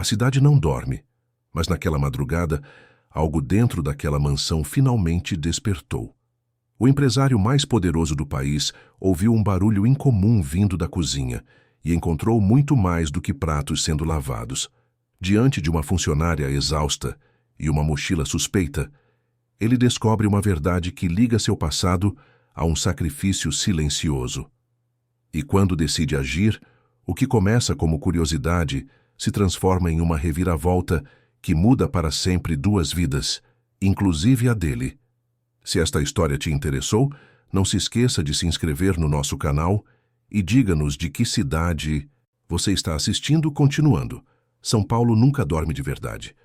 A cidade não dorme, mas naquela madrugada, algo dentro daquela mansão finalmente despertou. O empresário mais poderoso do país ouviu um barulho incomum vindo da cozinha e encontrou muito mais do que pratos sendo lavados. Diante de uma funcionária exausta e uma mochila suspeita, ele descobre uma verdade que liga seu passado a um sacrifício silencioso. E quando decide agir, o que começa como curiosidade se transforma em uma reviravolta que muda para sempre duas vidas, inclusive a dele. Se esta história te interessou, não se esqueça de se inscrever no nosso canal e diga-nos de que cidade você está assistindo. Continuando, São Paulo nunca dorme de verdade.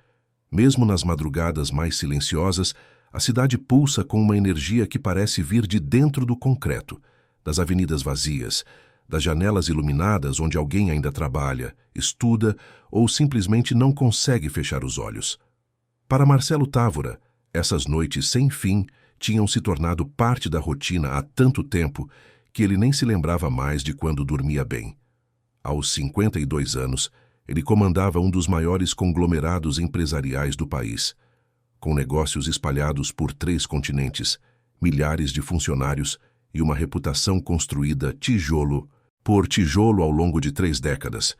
Mesmo nas madrugadas mais silenciosas, a cidade pulsa com uma energia que parece vir de dentro do concreto, das avenidas vazias, das janelas iluminadas onde alguém ainda trabalha, estuda ou simplesmente não consegue fechar os olhos. Para Marcelo Távora, essas noites sem fim tinham se tornado parte da rotina há tanto tempo que ele nem se lembrava mais de quando dormia bem. Aos 52 anos, ele comandava um dos maiores conglomerados empresariais do país. Com negócios espalhados por 3 continentes, milhares de funcionários e uma reputação construída tijolo por tijolo ao longo de 3 décadas.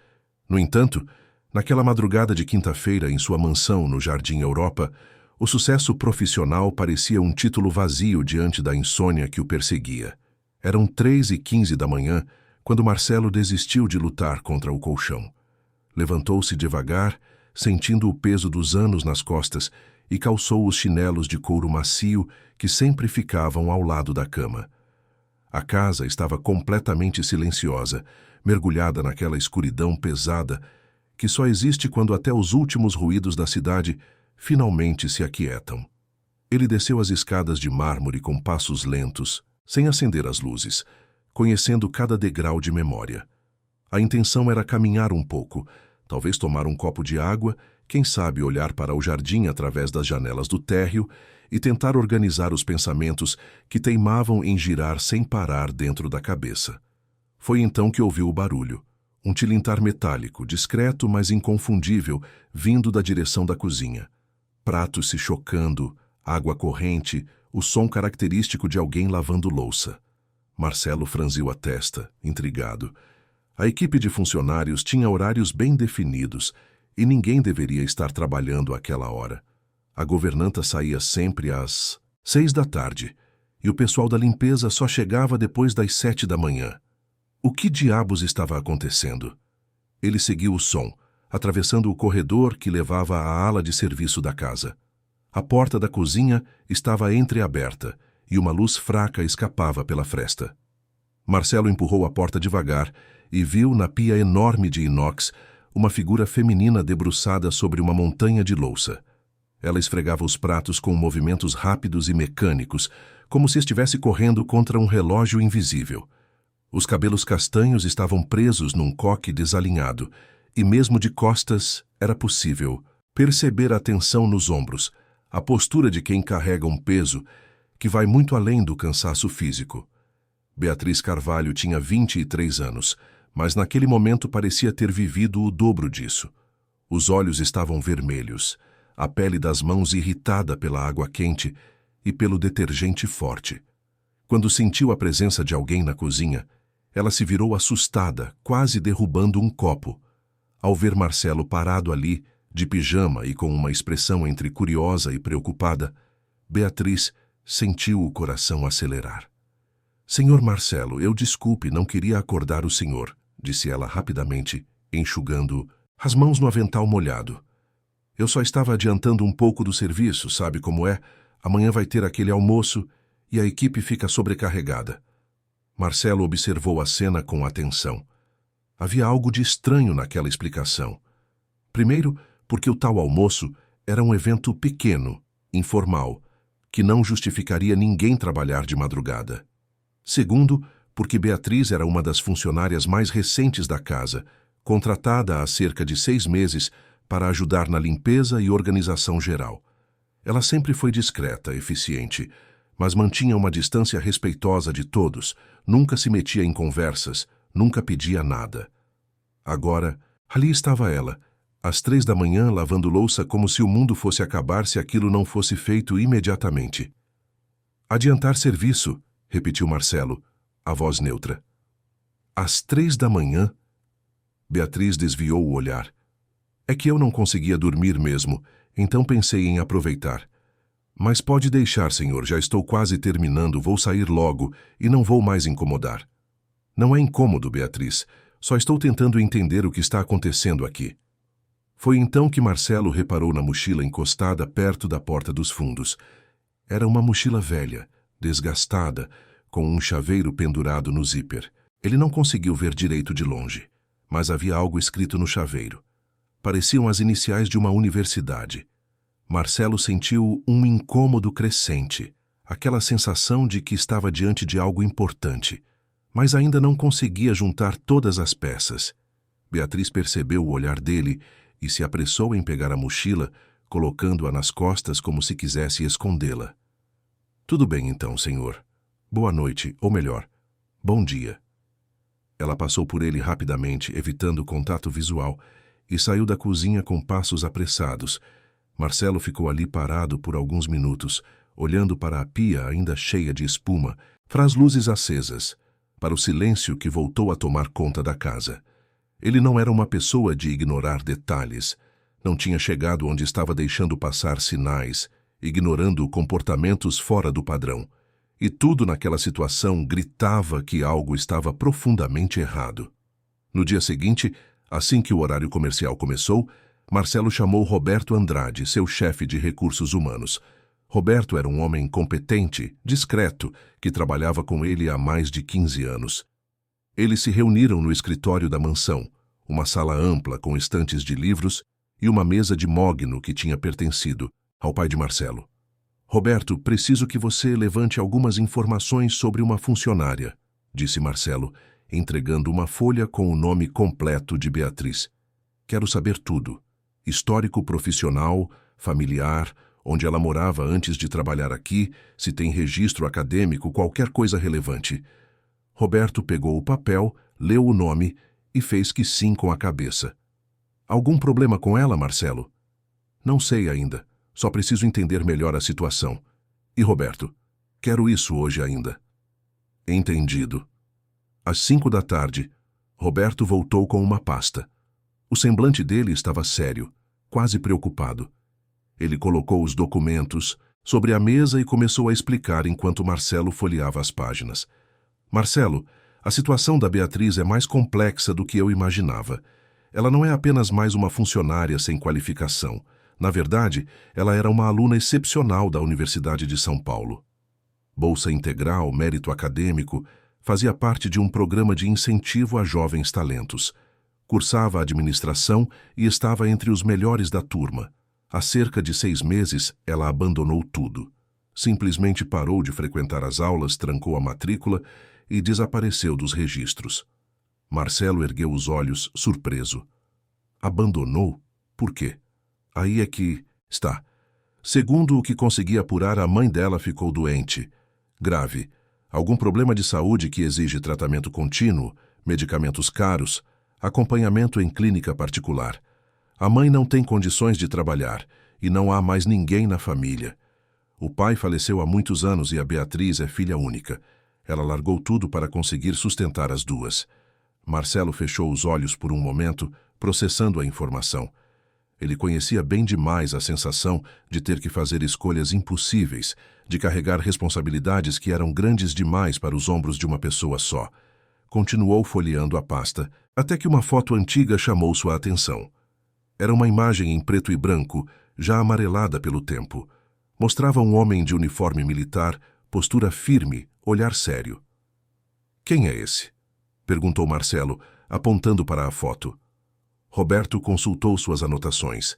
No entanto, naquela madrugada de quinta-feira em sua mansão no Jardim Europa, o sucesso profissional parecia um título vazio diante da insônia que o perseguia. Eram 3h15 da manhã quando Marcelo desistiu de lutar contra o colchão. Levantou-se devagar, sentindo o peso dos anos nas costas, e calçou os chinelos de couro macio que sempre ficavam ao lado da cama. A casa estava completamente silenciosa, mergulhada naquela escuridão pesada que só existe quando até os últimos ruídos da cidade finalmente se aquietam. Ele desceu as escadas de mármore com passos lentos, sem acender as luzes, conhecendo cada degrau de memória. A intenção era caminhar um pouco, talvez tomar um copo de água, quem sabe olhar para o jardim através das janelas do térreo e tentar organizar os pensamentos que teimavam em girar sem parar dentro da cabeça. Foi então que ouviu o barulho. Um tilintar metálico, discreto mas inconfundível, vindo da direção da cozinha. Pratos se chocando, água corrente, o som característico de alguém lavando louça. Marcelo franziu a testa, intrigado. A equipe de funcionários tinha horários bem definidos e ninguém deveria estar trabalhando àquela hora. A governanta saía sempre às 6 da tarde e o pessoal da limpeza só chegava depois das 7 da manhã. O que diabos estava acontecendo? Ele seguiu o som, atravessando o corredor que levava à ala de serviço da casa. A porta da cozinha estava entreaberta e uma luz fraca escapava pela fresta. Marcelo empurrou a porta devagar e viu na pia enorme de inox uma figura feminina debruçada sobre uma montanha de louça. Ela esfregava os pratos com movimentos rápidos e mecânicos, como se estivesse correndo contra um relógio invisível. Os cabelos castanhos estavam presos num coque desalinhado, e mesmo de costas era possível perceber a tensão nos ombros, a postura de quem carrega um peso que vai muito além do cansaço físico. Beatriz Carvalho tinha 23 anos, mas naquele momento parecia ter vivido o dobro disso. Os olhos estavam vermelhos, a pele das mãos irritada pela água quente e pelo detergente forte. Quando sentiu a presença de alguém na cozinha, ela se virou assustada, quase derrubando um copo. Ao ver Marcelo parado ali, de pijama e com uma expressão entre curiosa e preocupada, Beatriz sentiu o coração acelerar. "Senhor Marcelo, eu desculpe, não queria acordar o senhor", disse ela rapidamente, enxugando as mãos no avental molhado. "Eu só estava adiantando um pouco do serviço, sabe como é? Amanhã vai ter aquele almoço e a equipe fica sobrecarregada." Marcelo observou a cena com atenção. Havia algo de estranho naquela explicação. Primeiro, porque o tal almoço era um evento pequeno, informal, que não justificaria ninguém trabalhar de madrugada. Segundo, porque Beatriz era uma das funcionárias mais recentes da casa, contratada há cerca de 6 meses para ajudar na limpeza e organização geral. Ela sempre foi discreta, eficiente, mas mantinha uma distância respeitosa de todos, nunca se metia em conversas, nunca pedia nada. Agora, ali estava ela, Às 3 da manhã, lavando louça como se o mundo fosse acabar se aquilo não fosse feito imediatamente. Adiantar serviço, repetiu Marcelo, a voz neutra. Às 3 da manhã? Beatriz desviou o olhar. É que eu não conseguia dormir mesmo, então pensei em aproveitar. Mas pode deixar, senhor, já estou quase terminando, vou sair logo e não vou mais incomodar. Não é incômodo, Beatriz, só estou tentando entender o que está acontecendo aqui. Foi então que Marcelo reparou na mochila encostada perto da porta dos fundos. Era uma mochila velha, desgastada, com um chaveiro pendurado no zíper. Ele não conseguiu ver direito de longe, mas havia algo escrito no chaveiro. Pareciam as iniciais de uma universidade. Marcelo sentiu um incômodo crescente, aquela sensação de que estava diante de algo importante, mas ainda não conseguia juntar todas as peças. Beatriz percebeu o olhar dele e se apressou em pegar a mochila, colocando-a nas costas como se quisesse escondê-la. Tudo bem então, senhor. Boa noite, ou melhor, bom dia. Ela passou por ele rapidamente, evitando o contato visual, e saiu da cozinha com passos apressados. Marcelo ficou ali parado por alguns minutos, olhando para a pia ainda cheia de espuma, para as luzes acesas, para o silêncio que voltou a tomar conta da casa. Ele não era uma pessoa de ignorar detalhes. Não tinha chegado onde estava deixando passar sinais, ignorando comportamentos fora do padrão. E tudo naquela situação gritava que algo estava profundamente errado. No dia seguinte, assim que o horário comercial começou, Marcelo chamou Roberto Andrade, seu chefe de recursos humanos. Roberto era um homem competente, discreto, que trabalhava com ele há mais de 15 anos. Eles se reuniram no escritório da mansão, uma sala ampla com estantes de livros e uma mesa de mogno que tinha pertencido ao pai de Marcelo. Roberto, preciso que você levante algumas informações sobre uma funcionária, disse Marcelo, entregando uma folha com o nome completo de Beatriz. Quero saber tudo. Histórico profissional, familiar, onde ela morava antes de trabalhar aqui, se tem registro acadêmico, qualquer coisa relevante. Roberto pegou o papel, leu o nome e fez que sim com a cabeça. Algum problema com ela, Marcelo? Não sei ainda. Só preciso entender melhor a situação. E Roberto? Quero isso hoje ainda. Entendido. Às 5 da tarde, Roberto voltou com uma pasta. O semblante dele estava sério, quase preocupado. Ele colocou os documentos sobre a mesa e começou a explicar enquanto Marcelo folheava as páginas. Marcelo, a situação da Beatriz é mais complexa do que eu imaginava. Ela não é apenas mais uma funcionária sem qualificação. Na verdade, ela era uma aluna excepcional da Universidade de São Paulo. Bolsa integral, mérito acadêmico, fazia parte de um programa de incentivo a jovens talentos. Cursava administração e estava entre os melhores da turma. Há cerca de 6 meses, ela abandonou tudo. Simplesmente parou de frequentar as aulas, trancou a matrícula e desapareceu dos registros. Marcelo ergueu os olhos, surpreso. Abandonou? Por quê? Aí é que está. Segundo o que consegui apurar, a mãe dela ficou doente. Grave. Algum problema de saúde que exige tratamento contínuo, medicamentos caros, acompanhamento em clínica particular. A mãe não tem condições de trabalhar e não há mais ninguém na família. O pai faleceu há muitos anos e a Beatriz é filha única. Ela largou tudo para conseguir sustentar as duas. Marcelo fechou os olhos por um momento, processando a informação. Ele conhecia bem demais a sensação de ter que fazer escolhas impossíveis, de carregar responsabilidades que eram grandes demais para os ombros de uma pessoa só. Continuou folheando a pasta, até que uma foto antiga chamou sua atenção. Era uma imagem em preto e branco, já amarelada pelo tempo. Mostrava um homem de uniforme militar, postura firme, olhar sério. Quem é esse? Perguntou Marcelo, apontando para a foto. Roberto consultou suas anotações.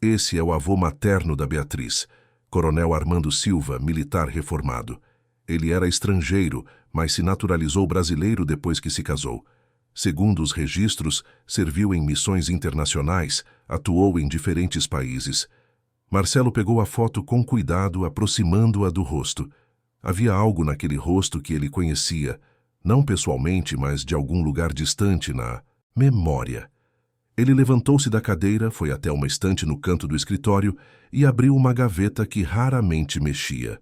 Esse é o avô materno da Beatriz, Coronel Armando Silva, militar reformado. Ele era estrangeiro, mas se naturalizou brasileiro depois que se casou. Segundo os registros, serviu em missões internacionais, atuou em diferentes países. Marcelo pegou a foto com cuidado, aproximando-a do rosto. Havia algo naquele rosto que ele conhecia, não pessoalmente, mas de algum lugar distante na memória. Ele levantou-se da cadeira, foi até uma estante no canto do escritório e abriu uma gaveta que raramente mexia.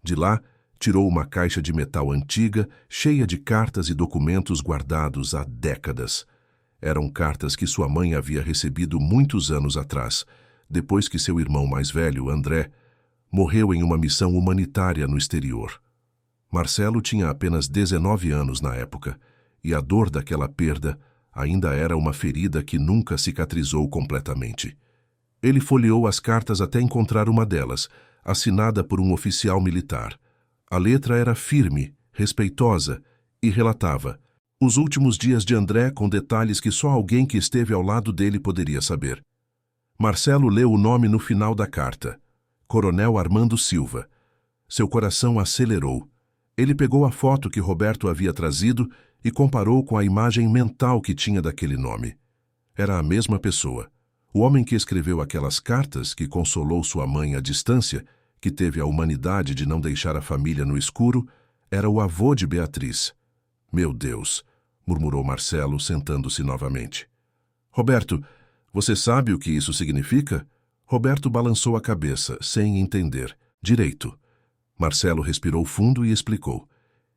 De lá, tirou uma caixa de metal antiga, cheia de cartas e documentos guardados há décadas. Eram cartas que sua mãe havia recebido muitos anos atrás, depois que seu irmão mais velho, André, morreu em uma missão humanitária no exterior. Marcelo tinha apenas 19 anos na época, e a dor daquela perda ainda era uma ferida que nunca cicatrizou completamente. Ele folheou as cartas até encontrar uma delas, assinada por um oficial militar. A letra era firme, respeitosa e relatava os últimos dias de André com detalhes que só alguém que esteve ao lado dele poderia saber. Marcelo leu o nome no final da carta: Coronel Armando Silva. Seu coração acelerou. Ele pegou a foto que Roberto havia trazido e comparou com a imagem mental que tinha daquele nome. Era a mesma pessoa. O homem que escreveu aquelas cartas, que consolou sua mãe à distância, que teve a humanidade de não deixar a família no escuro, era o avô de Beatriz. Meu Deus, murmurou Marcelo, sentando-se novamente. Roberto, você sabe o que isso significa? Roberto balançou a cabeça, sem entender. Direito. Marcelo respirou fundo e explicou.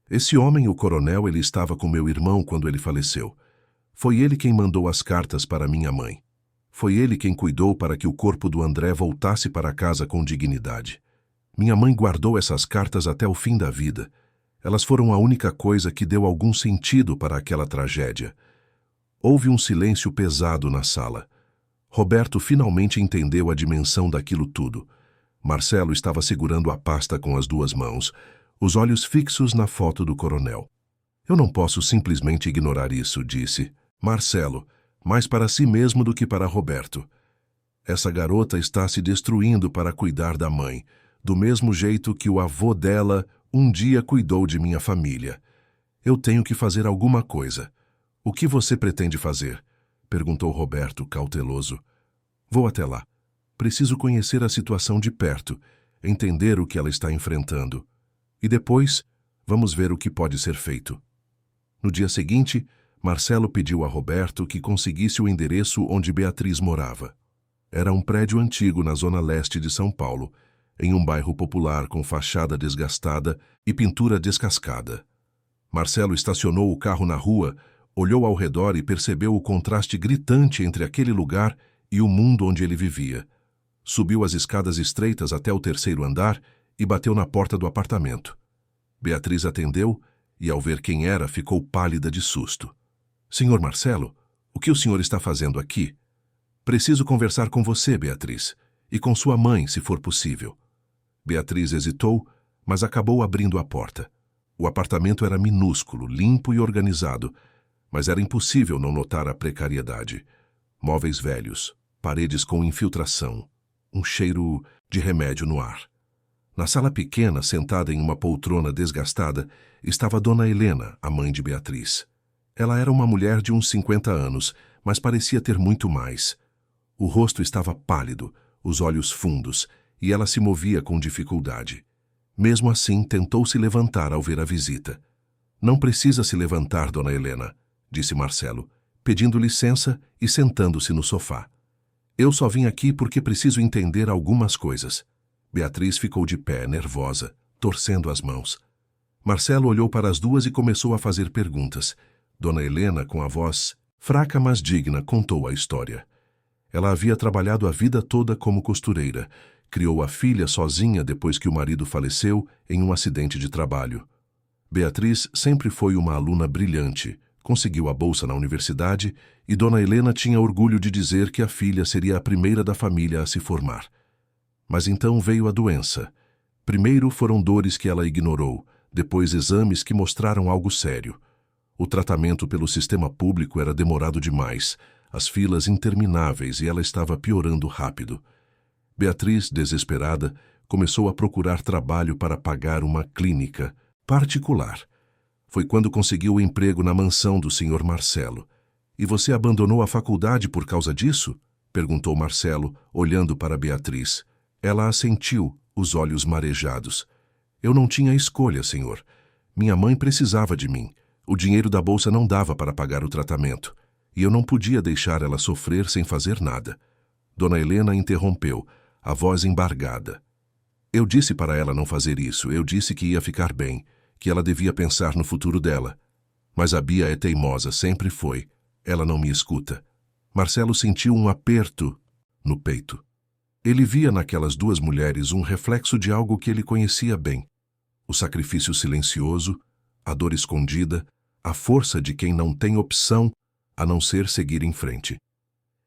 Esse homem, o coronel, ele estava com meu irmão quando ele faleceu. Foi ele quem mandou as cartas para minha mãe. Foi ele quem cuidou para que o corpo do André voltasse para casa com dignidade. Minha mãe guardou essas cartas até o fim da vida. Elas foram a única coisa que deu algum sentido para aquela tragédia. Houve um silêncio pesado na sala. Roberto finalmente entendeu a dimensão daquilo tudo. Marcelo estava segurando a pasta com as duas mãos, os olhos fixos na foto do coronel. Eu não posso simplesmente ignorar isso, disse Marcelo, mais para si mesmo do que para Roberto. Essa garota está se destruindo para cuidar da mãe, do mesmo jeito que o avô dela um dia cuidou de minha família. Eu tenho que fazer alguma coisa. O que você pretende fazer? Perguntou Roberto, cauteloso. Vou até lá. Preciso conhecer a situação de perto, entender o que ela está enfrentando. E depois, vamos ver o que pode ser feito. No dia seguinte, Marcelo pediu a Roberto que conseguisse o endereço onde Beatriz morava. Era um prédio antigo na zona leste de São Paulo, em um bairro popular com fachada desgastada e pintura descascada. Marcelo estacionou o carro na rua, olhou ao redor e percebeu o contraste gritante entre aquele lugar e o mundo onde ele vivia. Subiu as escadas estreitas até o 3º andar e bateu na porta do apartamento. Beatriz atendeu e, ao ver quem era, ficou pálida de susto. Senhor Marcelo, o que o senhor está fazendo aqui? Preciso conversar com você, Beatriz, e com sua mãe, se for possível. Beatriz hesitou, mas acabou abrindo a porta. O apartamento era minúsculo, limpo e organizado, mas era impossível não notar a precariedade. Móveis velhos, paredes com infiltração, um cheiro de remédio no ar. Na sala pequena, sentada em uma poltrona desgastada, estava Dona Helena, a mãe de Beatriz. Ela era uma mulher de uns 50 anos, mas parecia ter muito mais. O rosto estava pálido, os olhos fundos, e ela se movia com dificuldade. Mesmo assim, tentou se levantar ao ver a visita. Não precisa se levantar, Dona Helena, disse Marcelo, pedindo licença e sentando-se no sofá. Eu só vim aqui porque preciso entender algumas coisas. Beatriz ficou de pé, nervosa, torcendo as mãos. Marcelo olhou para as duas e começou a fazer perguntas. Dona Helena, com a voz fraca mas digna, contou a história. Ela havia trabalhado a vida toda como costureira. Criou a filha sozinha depois que o marido faleceu em um acidente de trabalho. Beatriz sempre foi uma aluna brilhante. Conseguiu a bolsa na universidade e Dona Helena tinha orgulho de dizer que a filha seria a primeira da família a se formar. Mas então veio a doença. Primeiro foram dores que ela ignorou, depois exames que mostraram algo sério. O tratamento pelo sistema público era demorado demais, as filas intermináveis e ela estava piorando rápido. Beatriz, desesperada, começou a procurar trabalho para pagar uma clínica particular. Foi quando conseguiu o emprego na mansão do Sr. Marcelo. E você abandonou a faculdade por causa disso? Perguntou Marcelo, olhando para Beatriz. Ela assentiu, os olhos marejados. Eu não tinha escolha, senhor. Minha mãe precisava de mim. O dinheiro da bolsa não dava para pagar o tratamento. e eu não podia deixar ela sofrer sem fazer nada. Dona Helena interrompeu, a voz embargada. Eu disse para ela não fazer isso, eu disse que ia ficar bem, que ela devia pensar no futuro dela. Mas a Bia é teimosa, sempre foi. Ela não me escuta. Marcelo sentiu um aperto no peito. Ele via naquelas duas mulheres um reflexo de algo que ele conhecia bem. O sacrifício silencioso, a dor escondida, a força de quem não tem opção a não ser seguir em frente.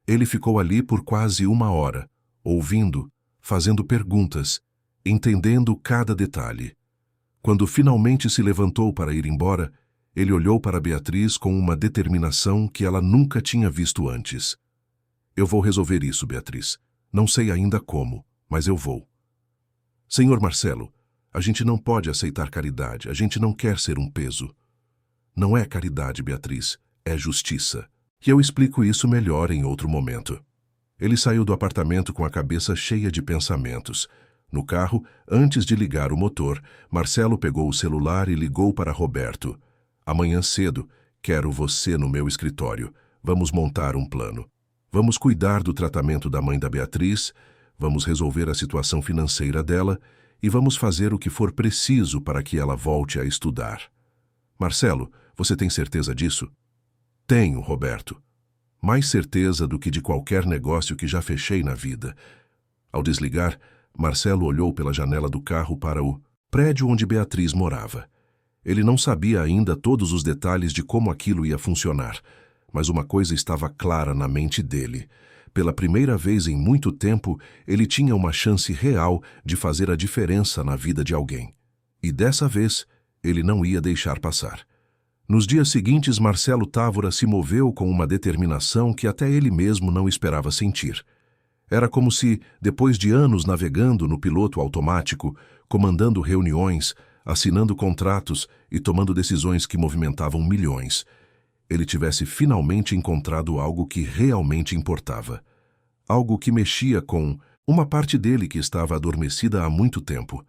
Ele ficou ali por quase 1 hora, ouvindo, fazendo perguntas, entendendo cada detalhe. Quando finalmente se levantou para ir embora, ele olhou para Beatriz com uma determinação que ela nunca tinha visto antes. Eu vou resolver isso, Beatriz. Não sei ainda como, mas eu vou. Senhor Marcelo, a gente não pode aceitar caridade, a gente não quer ser um peso. Não é caridade, Beatriz, é justiça. E eu explico isso melhor em outro momento. Ele saiu do apartamento com a cabeça cheia de pensamentos. No carro, antes de ligar o motor, Marcelo pegou o celular e ligou para Roberto. Amanhã cedo, quero você no meu escritório. Vamos montar um plano. Vamos cuidar do tratamento da mãe da Beatriz, vamos resolver a situação financeira dela e vamos fazer o que for preciso para que ela volte a estudar. Marcelo, você tem certeza disso? Tenho, Roberto. Mais certeza do que de qualquer negócio que já fechei na vida. Ao desligar, Marcelo olhou pela janela do carro para o prédio onde Beatriz morava. Ele não sabia ainda todos os detalhes de como aquilo ia funcionar, mas uma coisa estava clara na mente dele. Pela primeira vez em muito tempo, ele tinha uma chance real de fazer a diferença na vida de alguém. E dessa vez, ele não ia deixar passar. Nos dias seguintes, Marcelo Távora se moveu com uma determinação que até ele mesmo não esperava sentir. Era como se, depois de anos navegando no piloto automático, comandando reuniões, assinando contratos e tomando decisões que movimentavam milhões, ele tivesse finalmente encontrado algo que realmente importava. Algo que mexia com uma parte dele que estava adormecida há muito tempo.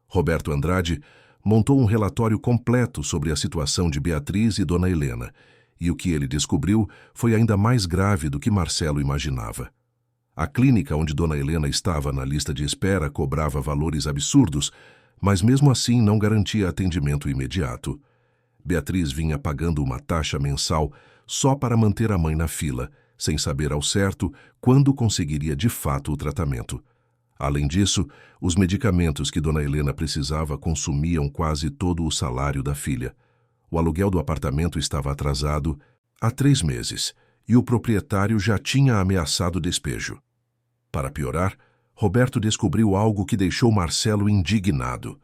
Roberto Andrade montou um relatório completo sobre a situação de Beatriz e Dona Helena, e o que ele descobriu foi ainda mais grave do que Marcelo imaginava. A clínica onde Dona Helena estava na lista de espera cobrava valores absurdos, mas mesmo assim não garantia atendimento imediato. Beatriz vinha pagando uma taxa mensal só para manter a mãe na fila, sem saber ao certo quando conseguiria de fato o tratamento. Além disso, os medicamentos que Dona Helena precisava consumiam quase todo o salário da filha. O aluguel do apartamento estava atrasado há 3 meses e o proprietário já tinha ameaçado despejo. Para piorar, Roberto descobriu algo que deixou Marcelo indignado.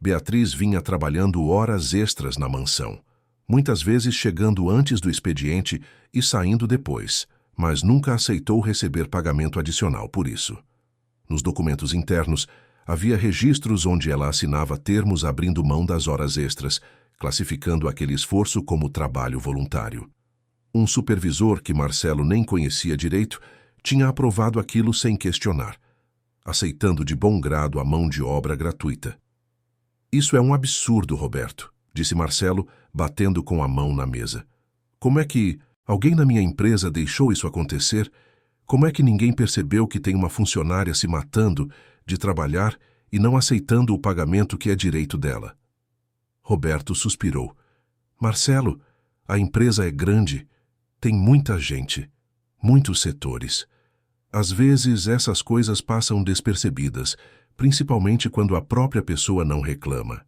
Beatriz vinha trabalhando horas extras na mansão, muitas vezes chegando antes do expediente e saindo depois, mas nunca aceitou receber pagamento adicional por isso. Nos documentos internos, havia registros onde ela assinava termos abrindo mão das horas extras, classificando aquele esforço como trabalho voluntário. Um supervisor que Marcelo nem conhecia direito tinha aprovado aquilo sem questionar, aceitando de bom grado a mão de obra gratuita. Isso é um absurdo, Roberto, disse Marcelo, batendo com a mão na mesa. Como é que alguém na minha empresa deixou isso acontecer? Como é que ninguém percebeu que tem uma funcionária se matando de trabalhar e não aceitando o pagamento que é direito dela? Roberto suspirou. Marcelo, a empresa é grande, tem muita gente, muitos setores. Às vezes essas coisas passam despercebidas, principalmente quando a própria pessoa não reclama.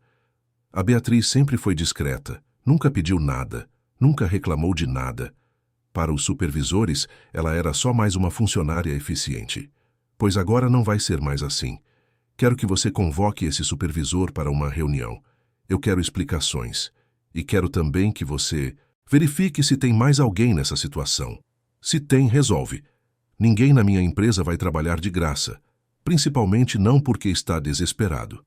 A Beatriz sempre foi discreta, nunca pediu nada, nunca reclamou de nada. Para os supervisores, ela era só mais uma funcionária eficiente. Pois agora não vai ser mais assim. Quero que você convoque esse supervisor para uma reunião. Eu quero explicações. E quero também que você verifique se tem mais alguém nessa situação. Se tem, resolve. Ninguém na minha empresa vai trabalhar de graça, principalmente não porque está desesperado.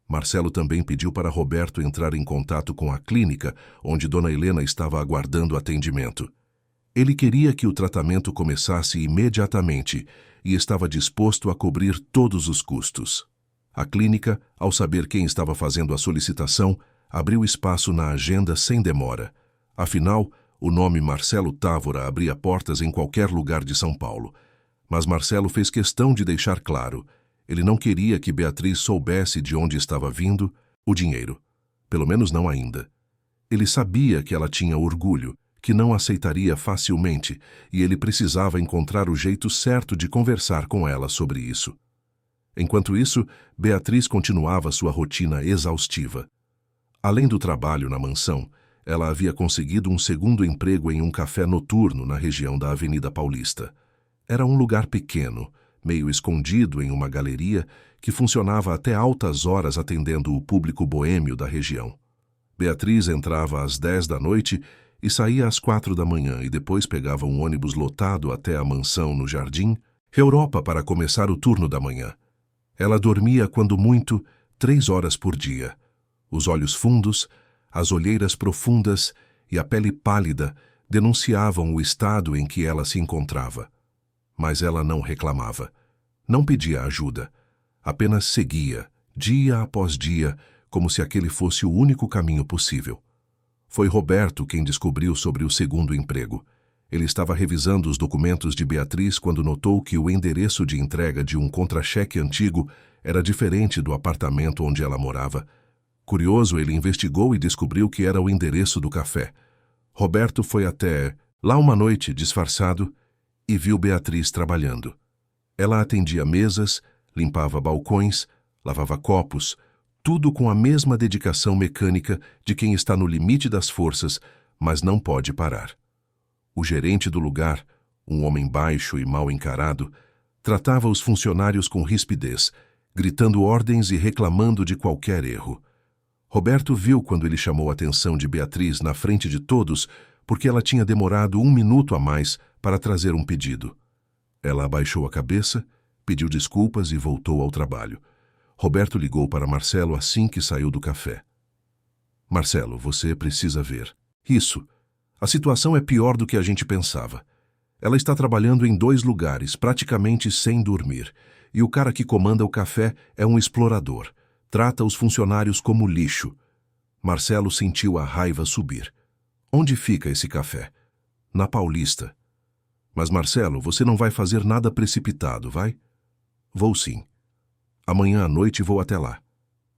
Marcelo também pediu para Roberto entrar em contato com a clínica onde Dona Helena estava aguardando atendimento. Ele queria que o tratamento começasse imediatamente e estava disposto a cobrir todos os custos. A clínica, ao saber quem estava fazendo a solicitação, abriu espaço na agenda sem demora. Afinal, O nome Marcelo Távora abria portas em qualquer lugar de São Paulo. Mas Marcelo fez questão de deixar claro: ele não queria que Beatriz soubesse de onde estava vindo o dinheiro. Pelo menos não ainda. Ele sabia que ela tinha orgulho, que não aceitaria facilmente, e ele precisava encontrar o jeito certo de conversar com ela sobre isso. Enquanto isso, Beatriz continuava sua rotina exaustiva. Além do trabalho na mansão, ela havia conseguido um segundo emprego em um café noturno na região da Avenida Paulista. Era um lugar pequeno, meio escondido em uma galeria, que funcionava até altas horas atendendo o público boêmio da região. Beatriz entrava às 10 da noite e saía às 4 da manhã e depois pegava um ônibus lotado até a mansão no Jardim Europa para começar o turno da manhã. Ela dormia, quando muito, 3 horas por dia. Os olhos fundos, as olheiras profundas e a pele pálida denunciavam o estado em que ela se encontrava. Mas ela não reclamava. Não pedia ajuda. Apenas seguia, dia após dia, como se aquele fosse o único caminho possível. Foi Roberto quem descobriu sobre o segundo emprego. Ele estava revisando os documentos de Beatriz quando notou que o endereço de entrega de um contra-cheque antigo era diferente do apartamento onde ela morava. Curioso, ele investigou e descobriu que era o endereço do café. Roberto foi até lá uma noite, disfarçado, e viu Beatriz trabalhando. Ela atendia mesas, limpava balcões, lavava copos, tudo com a mesma dedicação mecânica de quem está no limite das forças, mas não pode parar. O gerente do lugar, um homem baixo e mal encarado, tratava os funcionários com rispidez, gritando ordens e reclamando de qualquer erro. Roberto viu quando ele chamou a atenção de Beatriz na frente de todos, porque ela tinha demorado 1 minuto a mais para trazer um pedido. Ela abaixou a cabeça, pediu desculpas e voltou ao trabalho. Roberto ligou para Marcelo assim que saiu do café. Marcelo, você precisa ver. Isso. A situação é pior do que a gente pensava. Ela está trabalhando em 2 lugares, praticamente sem dormir. E o cara que comanda o café é um explorador. Trata os funcionários como lixo. Marcelo sentiu a raiva subir. Onde fica esse café? Na Paulista. Mas, Marcelo, você não vai fazer nada precipitado, vai? Vou sim. Amanhã à noite vou até lá.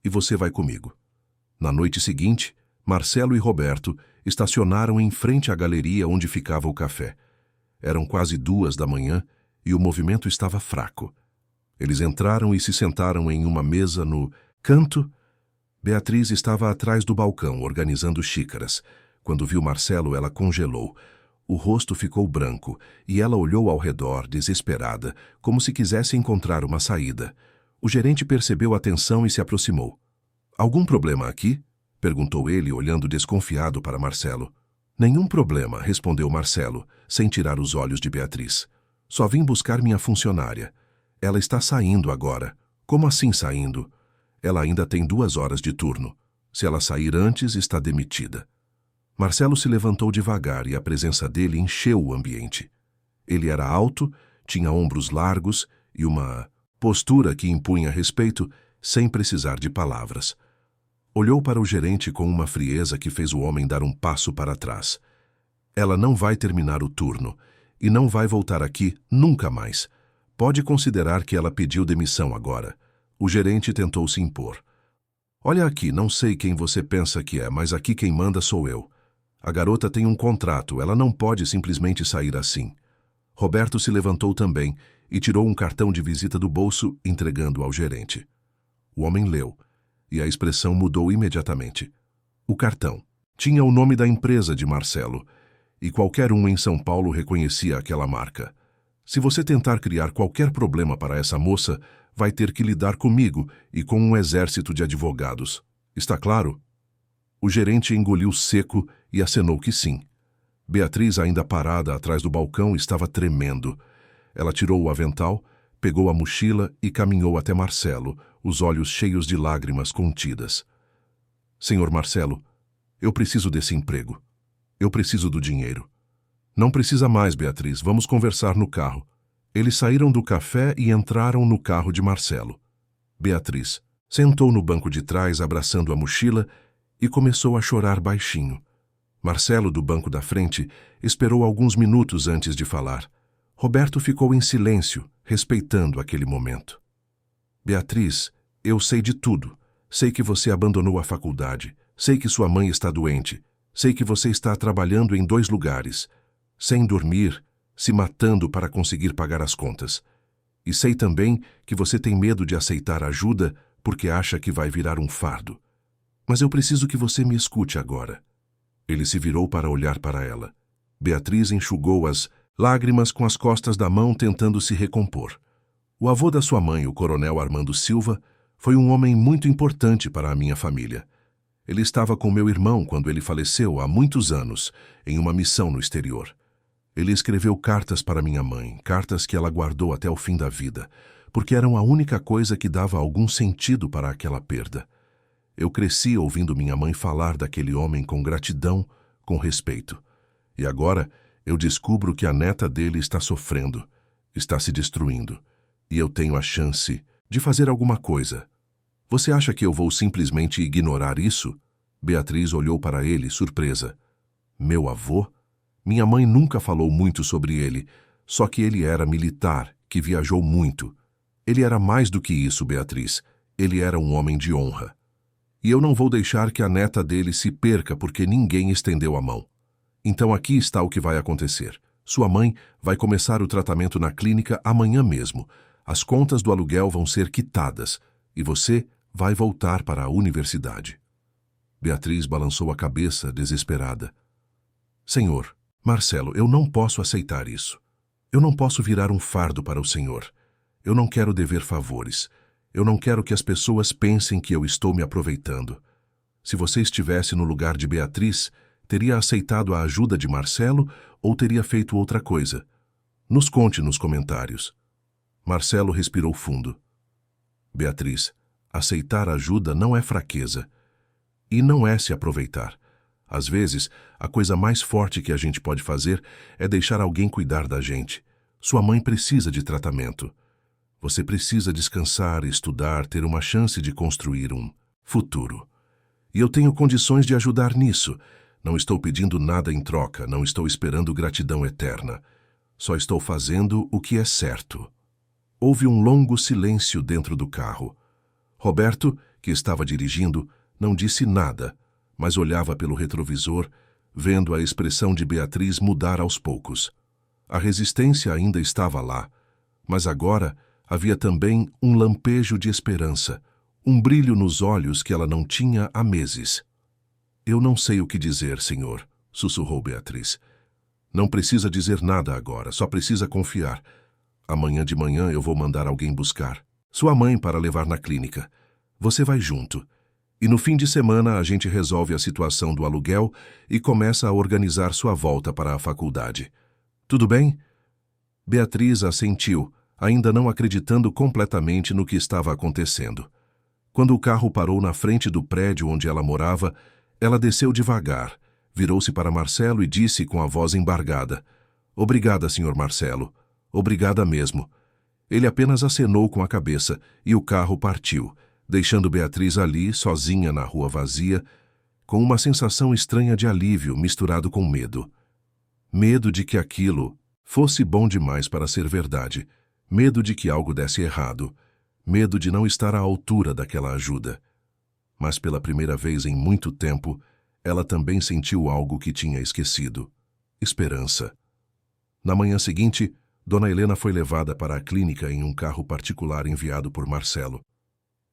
E você vai comigo. Na noite seguinte, Marcelo e Roberto estacionaram em frente à galeria onde ficava o café. Eram quase 2 da manhã e o movimento estava fraco. Eles entraram e se sentaram em uma mesa no canto. Beatriz estava atrás do balcão, organizando xícaras. Quando viu Marcelo, ela congelou. O rosto ficou branco e ela olhou ao redor, desesperada, como se quisesse encontrar uma saída. O gerente percebeu a tensão e se aproximou. Algum problema aqui? Perguntou ele, olhando desconfiado para Marcelo. Nenhum problema, respondeu Marcelo, sem tirar os olhos de Beatriz. Só vim buscar minha funcionária. Ela está saindo agora. Como assim saindo? Ela ainda tem 2 horas de turno. Se ela sair antes, está demitida. Marcelo se levantou devagar e a presença dele encheu o ambiente. Ele era alto, tinha ombros largos e uma postura que impunha respeito sem precisar de palavras. Olhou para o gerente com uma frieza que fez o homem dar um passo para trás. Ela não vai terminar o turno e não vai voltar aqui nunca mais. Pode considerar que ela pediu demissão agora. O gerente tentou se impor. Olha aqui, não sei quem você pensa que é, mas aqui quem manda sou eu. A garota tem um contrato, ela não pode simplesmente sair assim. Roberto se levantou também e tirou um cartão de visita do bolso, entregando ao gerente. O homem leu, e a expressão mudou imediatamente. O cartão tinha o nome da empresa de Marcelo, e qualquer um em São Paulo reconhecia aquela marca. Se você tentar criar qualquer problema para essa moça, vai ter que lidar comigo e com um exército de advogados. Está claro? O gerente engoliu seco e acenou que sim. Beatriz, ainda parada atrás do balcão, estava tremendo. Ela tirou o avental, pegou a mochila e caminhou até Marcelo, os olhos cheios de lágrimas contidas. Senhor Marcelo, eu preciso desse emprego. Eu preciso do dinheiro. Não precisa mais, Beatriz. Vamos conversar no carro. Eles saíram do café e entraram no carro de Marcelo. Beatriz sentou no banco de trás, abraçando a mochila, e começou a chorar baixinho. Marcelo, do banco da frente, esperou alguns minutos antes de falar. Roberto ficou em silêncio, respeitando aquele momento. Beatriz, eu sei de tudo. Sei que você abandonou a faculdade. Sei que sua mãe está doente. Sei que você está trabalhando em 2 lugares, sem dormir, se matando para conseguir pagar as contas. E sei também que você tem medo de aceitar ajuda porque acha que vai virar um fardo. Mas eu preciso que você me escute agora. Ele se virou para olhar para ela. Beatriz enxugou as lágrimas com as costas da mão, tentando se recompor. O avô da sua mãe, o coronel Armando Silva, foi um homem muito importante para a minha família. Ele estava com meu irmão quando ele faleceu há muitos anos, em uma missão no exterior. Ele escreveu cartas para minha mãe, cartas que ela guardou até o fim da vida, porque eram a única coisa que dava algum sentido para aquela perda. Eu cresci ouvindo minha mãe falar daquele homem com gratidão, com respeito. E agora eu descubro que a neta dele está sofrendo, está se destruindo, e eu tenho a chance de fazer alguma coisa. Você acha que eu vou simplesmente ignorar isso? Beatriz olhou para ele, surpresa. Meu avô? Minha mãe nunca falou muito sobre ele, só que ele era militar, que viajou muito. Ele era mais do que isso, Beatriz. Ele era um homem de honra. E eu não vou deixar que a neta dele se perca porque ninguém estendeu a mão. Então aqui está o que vai acontecer. Sua mãe vai começar o tratamento na clínica amanhã mesmo. As contas do aluguel vão ser quitadas e você vai voltar para a universidade. Beatriz balançou a cabeça, desesperada. Senhor, Marcelo, eu não posso aceitar isso. Eu não posso virar um fardo para o senhor. Eu não quero dever favores. Eu não quero que as pessoas pensem que eu estou me aproveitando. Se você estivesse no lugar de Beatriz, teria aceitado a ajuda de Marcelo ou teria feito outra coisa? Nos conte nos comentários. Marcelo respirou fundo. Beatriz, aceitar ajuda não é fraqueza. E não é se aproveitar. Às vezes, a coisa mais forte que a gente pode fazer é deixar alguém cuidar da gente. Sua mãe precisa de tratamento. Você precisa descansar, estudar, ter uma chance de construir um futuro. E eu tenho condições de ajudar nisso. Não estou pedindo nada em troca, não estou esperando gratidão eterna. Só estou fazendo o que é certo. Houve um longo silêncio dentro do carro. Roberto, que estava dirigindo, não disse nada, mas olhava pelo retrovisor, vendo a expressão de Beatriz mudar aos poucos. A resistência ainda estava lá, mas agora havia também um lampejo de esperança, um brilho nos olhos que ela não tinha há meses. Eu não sei o que dizer, senhor, sussurrou Beatriz. Não precisa dizer nada agora, só precisa confiar. Amanhã de manhã eu vou mandar alguém buscar sua mãe para levar na clínica. Você vai junto. E no fim de semana a gente resolve a situação do aluguel e começa a organizar sua volta para a faculdade. Tudo bem? Beatriz assentiu, ainda não acreditando completamente no que estava acontecendo. Quando o carro parou na frente do prédio onde ela morava, ela desceu devagar, virou-se para Marcelo e disse com a voz embargada: Obrigada, senhor Marcelo. Obrigada mesmo. Ele apenas acenou com a cabeça e o carro partiu, deixando Beatriz ali, sozinha na rua vazia, com uma sensação estranha de alívio misturado com medo. Medo de que aquilo fosse bom demais para ser verdade. Medo de que algo desse errado. Medo de não estar à altura daquela ajuda. Mas pela primeira vez em muito tempo, ela também sentiu algo que tinha esquecido. Esperança. Na manhã seguinte, Dona Helena foi levada para a clínica em um carro particular enviado por Marcelo.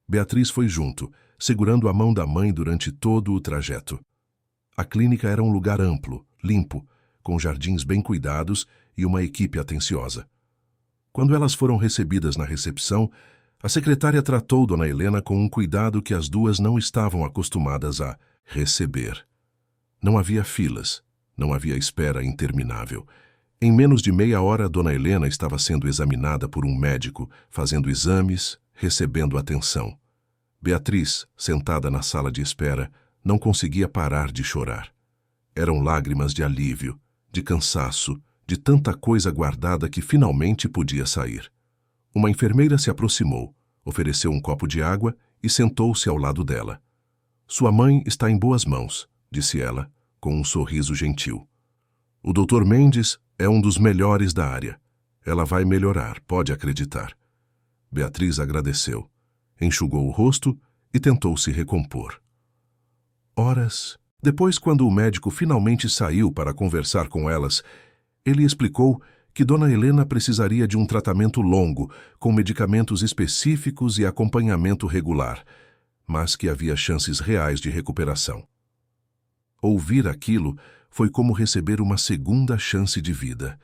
Beatriz foi junto, segurando a mão da mãe durante todo o trajeto. A clínica era um lugar amplo, limpo, com jardins bem cuidados e uma equipe atenciosa. Quando elas foram recebidas na recepção, a secretária tratou Dona Helena com um cuidado que as duas não estavam acostumadas a receber. Não havia filas, não havia espera interminável. Em menos de meia hora, Dona Helena estava sendo examinada por um médico, fazendo exames, recebendo atenção. Beatriz, sentada na sala de espera, não conseguia parar de chorar. Eram lágrimas de alívio, de cansaço, de tanta coisa guardada que finalmente podia sair. Uma enfermeira se aproximou, ofereceu um copo de água e sentou-se ao lado dela. Sua mãe está em boas mãos, disse ela, com um sorriso gentil. O Dr. Mendes é um dos melhores da área. Ela vai melhorar, pode acreditar. Beatriz agradeceu, enxugou o rosto e tentou se recompor. Horas depois, quando o médico finalmente saiu para conversar com elas, ele explicou que Dona Helena precisaria de um tratamento longo, com medicamentos específicos e acompanhamento regular, mas que havia chances reais de recuperação. Ouvir aquilo foi como receber uma segunda chance de vida.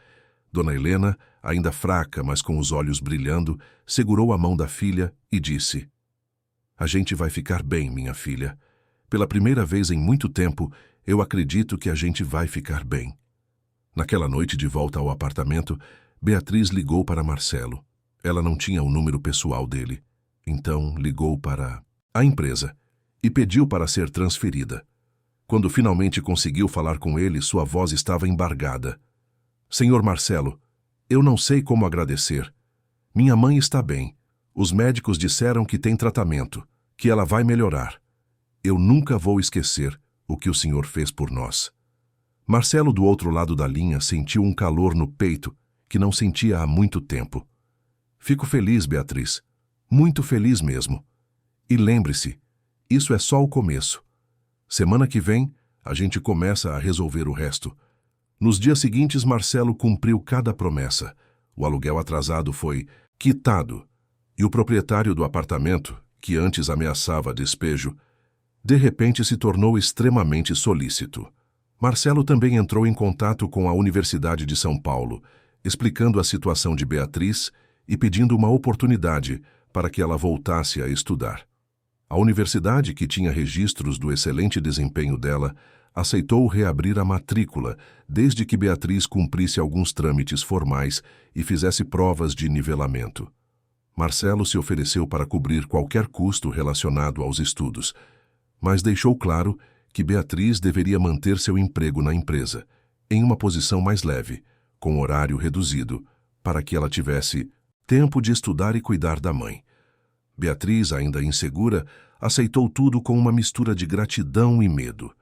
Dona Helena, ainda fraca, mas com os olhos brilhando, segurou a mão da filha e disse: "A gente vai ficar bem, minha filha. Pela primeira vez em muito tempo, eu acredito que a gente vai ficar bem." Naquela noite, de volta ao apartamento, Beatriz ligou para Marcelo. Ela não tinha o número pessoal dele. Então, ligou para a empresa e pediu para ser transferida. Quando finalmente conseguiu falar com ele, sua voz estava embargada. "Senhor Marcelo, eu não sei como agradecer. Minha mãe está bem. Os médicos disseram que tem tratamento, que ela vai melhorar. Eu nunca vou esquecer o que o senhor fez por nós." Marcelo, do outro lado da linha, sentiu um calor no peito que não sentia há muito tempo. "Fico feliz, Beatriz. Muito feliz mesmo. E lembre-se, isso é só o começo. Semana que vem, a gente começa a resolver o resto." Nos dias seguintes, Marcelo cumpriu cada promessa. O aluguel atrasado foi quitado e o proprietário do apartamento, que antes ameaçava despejo, de repente se tornou extremamente solícito. Marcelo também entrou em contato com a Universidade de São Paulo, explicando a situação de Beatriz e pedindo uma oportunidade para que ela voltasse a estudar. A universidade, que tinha registros do excelente desempenho dela, aceitou reabrir a matrícula desde que Beatriz cumprisse alguns trâmites formais e fizesse provas de nivelamento. Marcelo se ofereceu para cobrir qualquer custo relacionado aos estudos, mas deixou claro que Beatriz deveria manter seu emprego na empresa, em uma posição mais leve, com horário reduzido, para que ela tivesse tempo de estudar e cuidar da mãe. Beatriz, ainda insegura, aceitou tudo com uma mistura de gratidão e medo.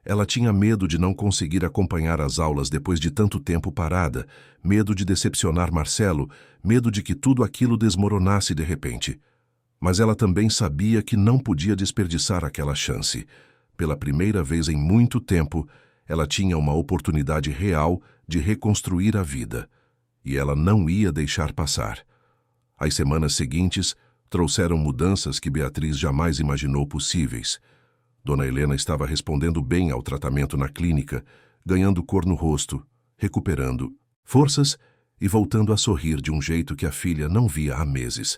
Ela tinha medo de não conseguir acompanhar as aulas depois de tanto tempo parada, medo de decepcionar Marcelo, medo de que tudo aquilo desmoronasse de repente. Mas ela também sabia que não podia desperdiçar aquela chance. Pela primeira vez em muito tempo, ela tinha uma oportunidade real de reconstruir a vida, e ela não ia deixar passar. As semanas seguintes trouxeram mudanças que Beatriz jamais imaginou possíveis. Dona Helena estava respondendo bem ao tratamento na clínica, ganhando cor no rosto, recuperando forças e voltando a sorrir de um jeito que a filha não via há meses.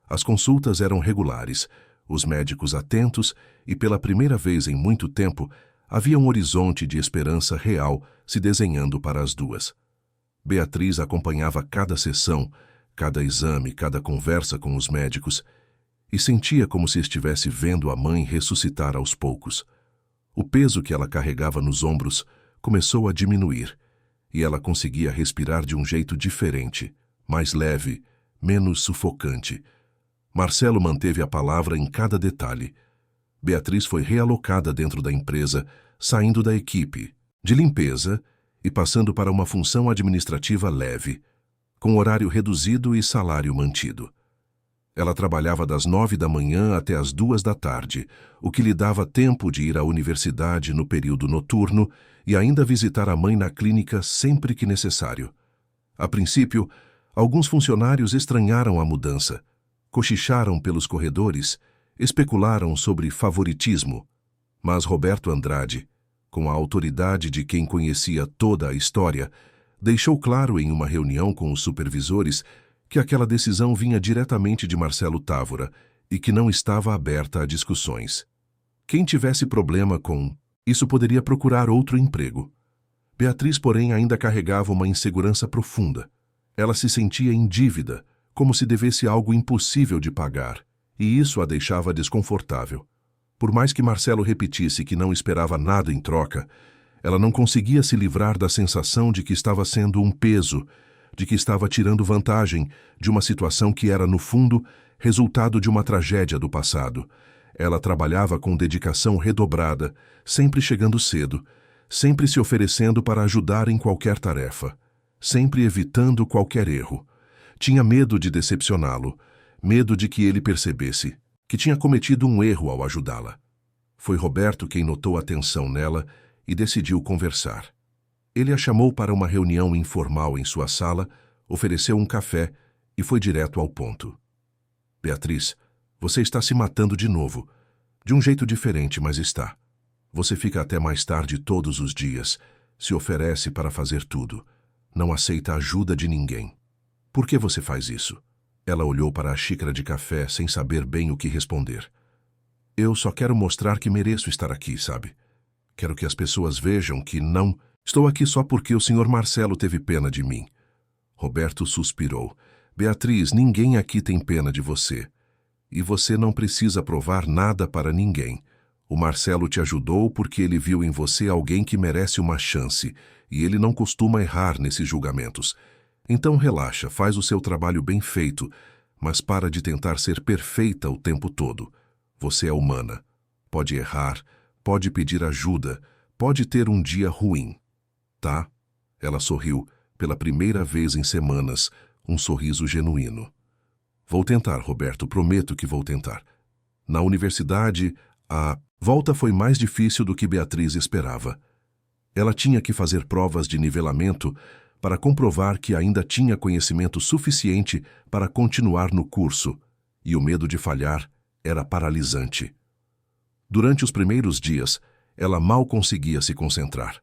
As consultas eram regulares, os médicos atentos e, pela primeira vez em muito tempo, havia um horizonte de esperança real se desenhando para as duas. Beatriz acompanhava cada sessão, cada exame, cada conversa com os médicos, e sentia como se estivesse vendo a mãe ressuscitar aos poucos. O peso que ela carregava nos ombros começou a diminuir, e ela conseguia respirar de um jeito diferente, mais leve, menos sufocante. Marcelo manteve a palavra em cada detalhe. Beatriz foi realocada dentro da empresa, saindo da equipe de limpeza e passando para uma função administrativa leve, com horário reduzido e salário mantido. Ela trabalhava das 9 da manhã até as 2 da tarde, o que lhe dava tempo de ir à universidade no período noturno e ainda visitar a mãe na clínica sempre que necessário. A princípio, alguns funcionários estranharam a mudança, cochicharam pelos corredores, especularam sobre favoritismo, mas Roberto Andrade, com a autoridade de quem conhecia toda a história, deixou claro em uma reunião com os supervisores que aquela decisão vinha diretamente de Marcelo Távora e que não estava aberta a discussões. Quem tivesse problema com isso poderia procurar outro emprego. Beatriz, porém, ainda carregava uma insegurança profunda. Ela se sentia em dívida, como se devesse algo impossível de pagar, e isso a deixava desconfortável. Por mais que Marcelo repetisse que não esperava nada em troca, ela não conseguia se livrar da sensação de que estava sendo um peso, de que estava tirando vantagem de uma situação que era, no fundo, resultado de uma tragédia do passado. Ela trabalhava com dedicação redobrada, sempre chegando cedo, sempre se oferecendo para ajudar em qualquer tarefa, sempre evitando qualquer erro. Tinha medo de decepcioná-lo, medo de que ele percebesse que tinha cometido um erro ao ajudá-la. Foi Roberto quem notou a tensão nela e decidiu conversar. Ele a chamou para uma reunião informal em sua sala, ofereceu um café e foi direto ao ponto. Beatriz, você está se matando de novo. De um jeito diferente, mas está. Você fica até mais tarde todos os dias, se oferece para fazer tudo. Não aceita a ajuda de ninguém. Por que você faz isso? Ela olhou para a xícara de café sem saber bem o que responder. Eu só quero mostrar que mereço estar aqui, sabe? Quero que as pessoas vejam que não... Estou aqui só porque o Sr. Marcelo teve pena de mim. Roberto suspirou. Beatriz, ninguém aqui tem pena de você. E você não precisa provar nada para ninguém. O Marcelo te ajudou porque ele viu em você alguém que merece uma chance, e ele não costuma errar nesses julgamentos. Então relaxa, faz o seu trabalho bem feito, mas para de tentar ser perfeita o tempo todo. Você é humana. Pode errar, pode pedir ajuda, pode ter um dia ruim. Tá? Ela sorriu, pela primeira vez em semanas, um sorriso genuíno. Vou tentar, Roberto, prometo que vou tentar. Na universidade, a volta foi mais difícil do que Beatriz esperava. Ela tinha que fazer provas de nivelamento para comprovar que ainda tinha conhecimento suficiente para continuar no curso, e o medo de falhar era paralisante. Durante os primeiros dias, ela mal conseguia se concentrar.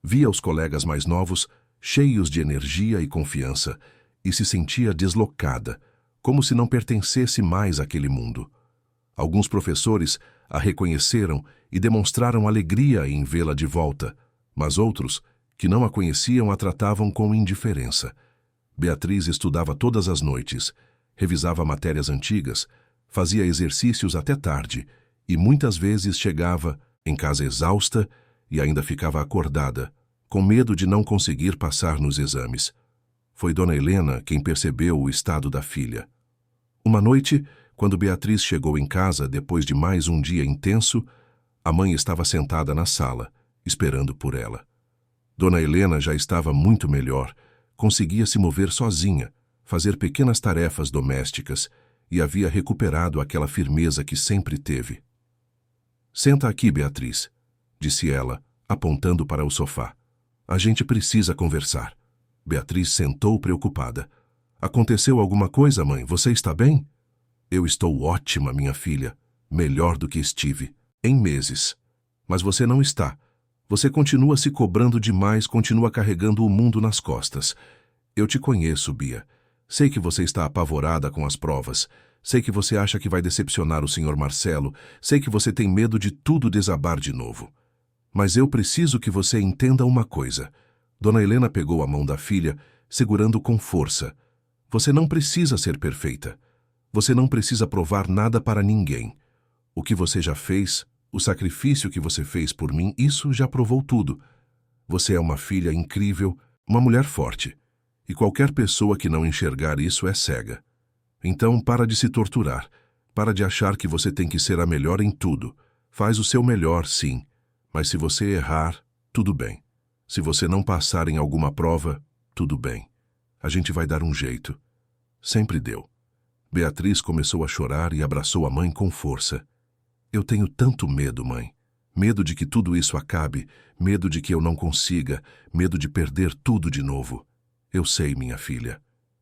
Via os colegas mais novos, cheios de energia e confiança, e se sentia deslocada, como se não pertencesse mais àquele mundo. Alguns professores a reconheceram e demonstraram alegria em vê-la de volta, mas outros, que não a conheciam, a tratavam com indiferença. Beatriz estudava todas as noites, revisava matérias antigas, fazia exercícios até tarde e muitas vezes chegava em casa exausta e ainda ficava acordada, com medo de não conseguir passar nos exames. Foi Dona Helena quem percebeu o estado da filha. Uma noite, quando Beatriz chegou em casa depois de mais um dia intenso, a mãe estava sentada na sala, esperando por ela. Dona Helena já estava muito melhor, conseguia se mover sozinha, fazer pequenas tarefas domésticas e havia recuperado aquela firmeza que sempre teve. Senta aqui, Beatriz, disse ela, apontando para o sofá. A gente precisa conversar. Beatriz sentou preocupada. Aconteceu alguma coisa, mãe? Você está bem? Eu estou ótima, minha filha. Melhor do que estive. Em meses. Mas você não está. Você continua se cobrando demais, continua carregando o mundo nas costas. Eu te conheço, Bia. Sei que você está apavorada com as provas. Sei que você acha que vai decepcionar o Sr. Marcelo. Sei que você tem medo de tudo desabar de novo. Mas eu preciso que você entenda uma coisa. Dona Helena pegou a mão da filha, segurando com força. Você não precisa ser perfeita. Você não precisa provar nada para ninguém. O que você já fez, o sacrifício que você fez por mim, isso já provou tudo. Você é uma filha incrível, uma mulher forte. E qualquer pessoa que não enxergar isso é cega. Então, para de se torturar. Para de achar que você tem que ser a melhor em tudo. Faz o seu melhor, sim. Mas se você errar, tudo bem. Se você não passar em alguma prova, tudo bem. A gente vai dar um jeito. Sempre deu. Beatriz começou a chorar e abraçou a mãe com força. Eu tenho tanto medo, mãe. Medo de que tudo isso acabe, medo de que eu não consiga, medo de perder tudo de novo. Eu sei, minha filha.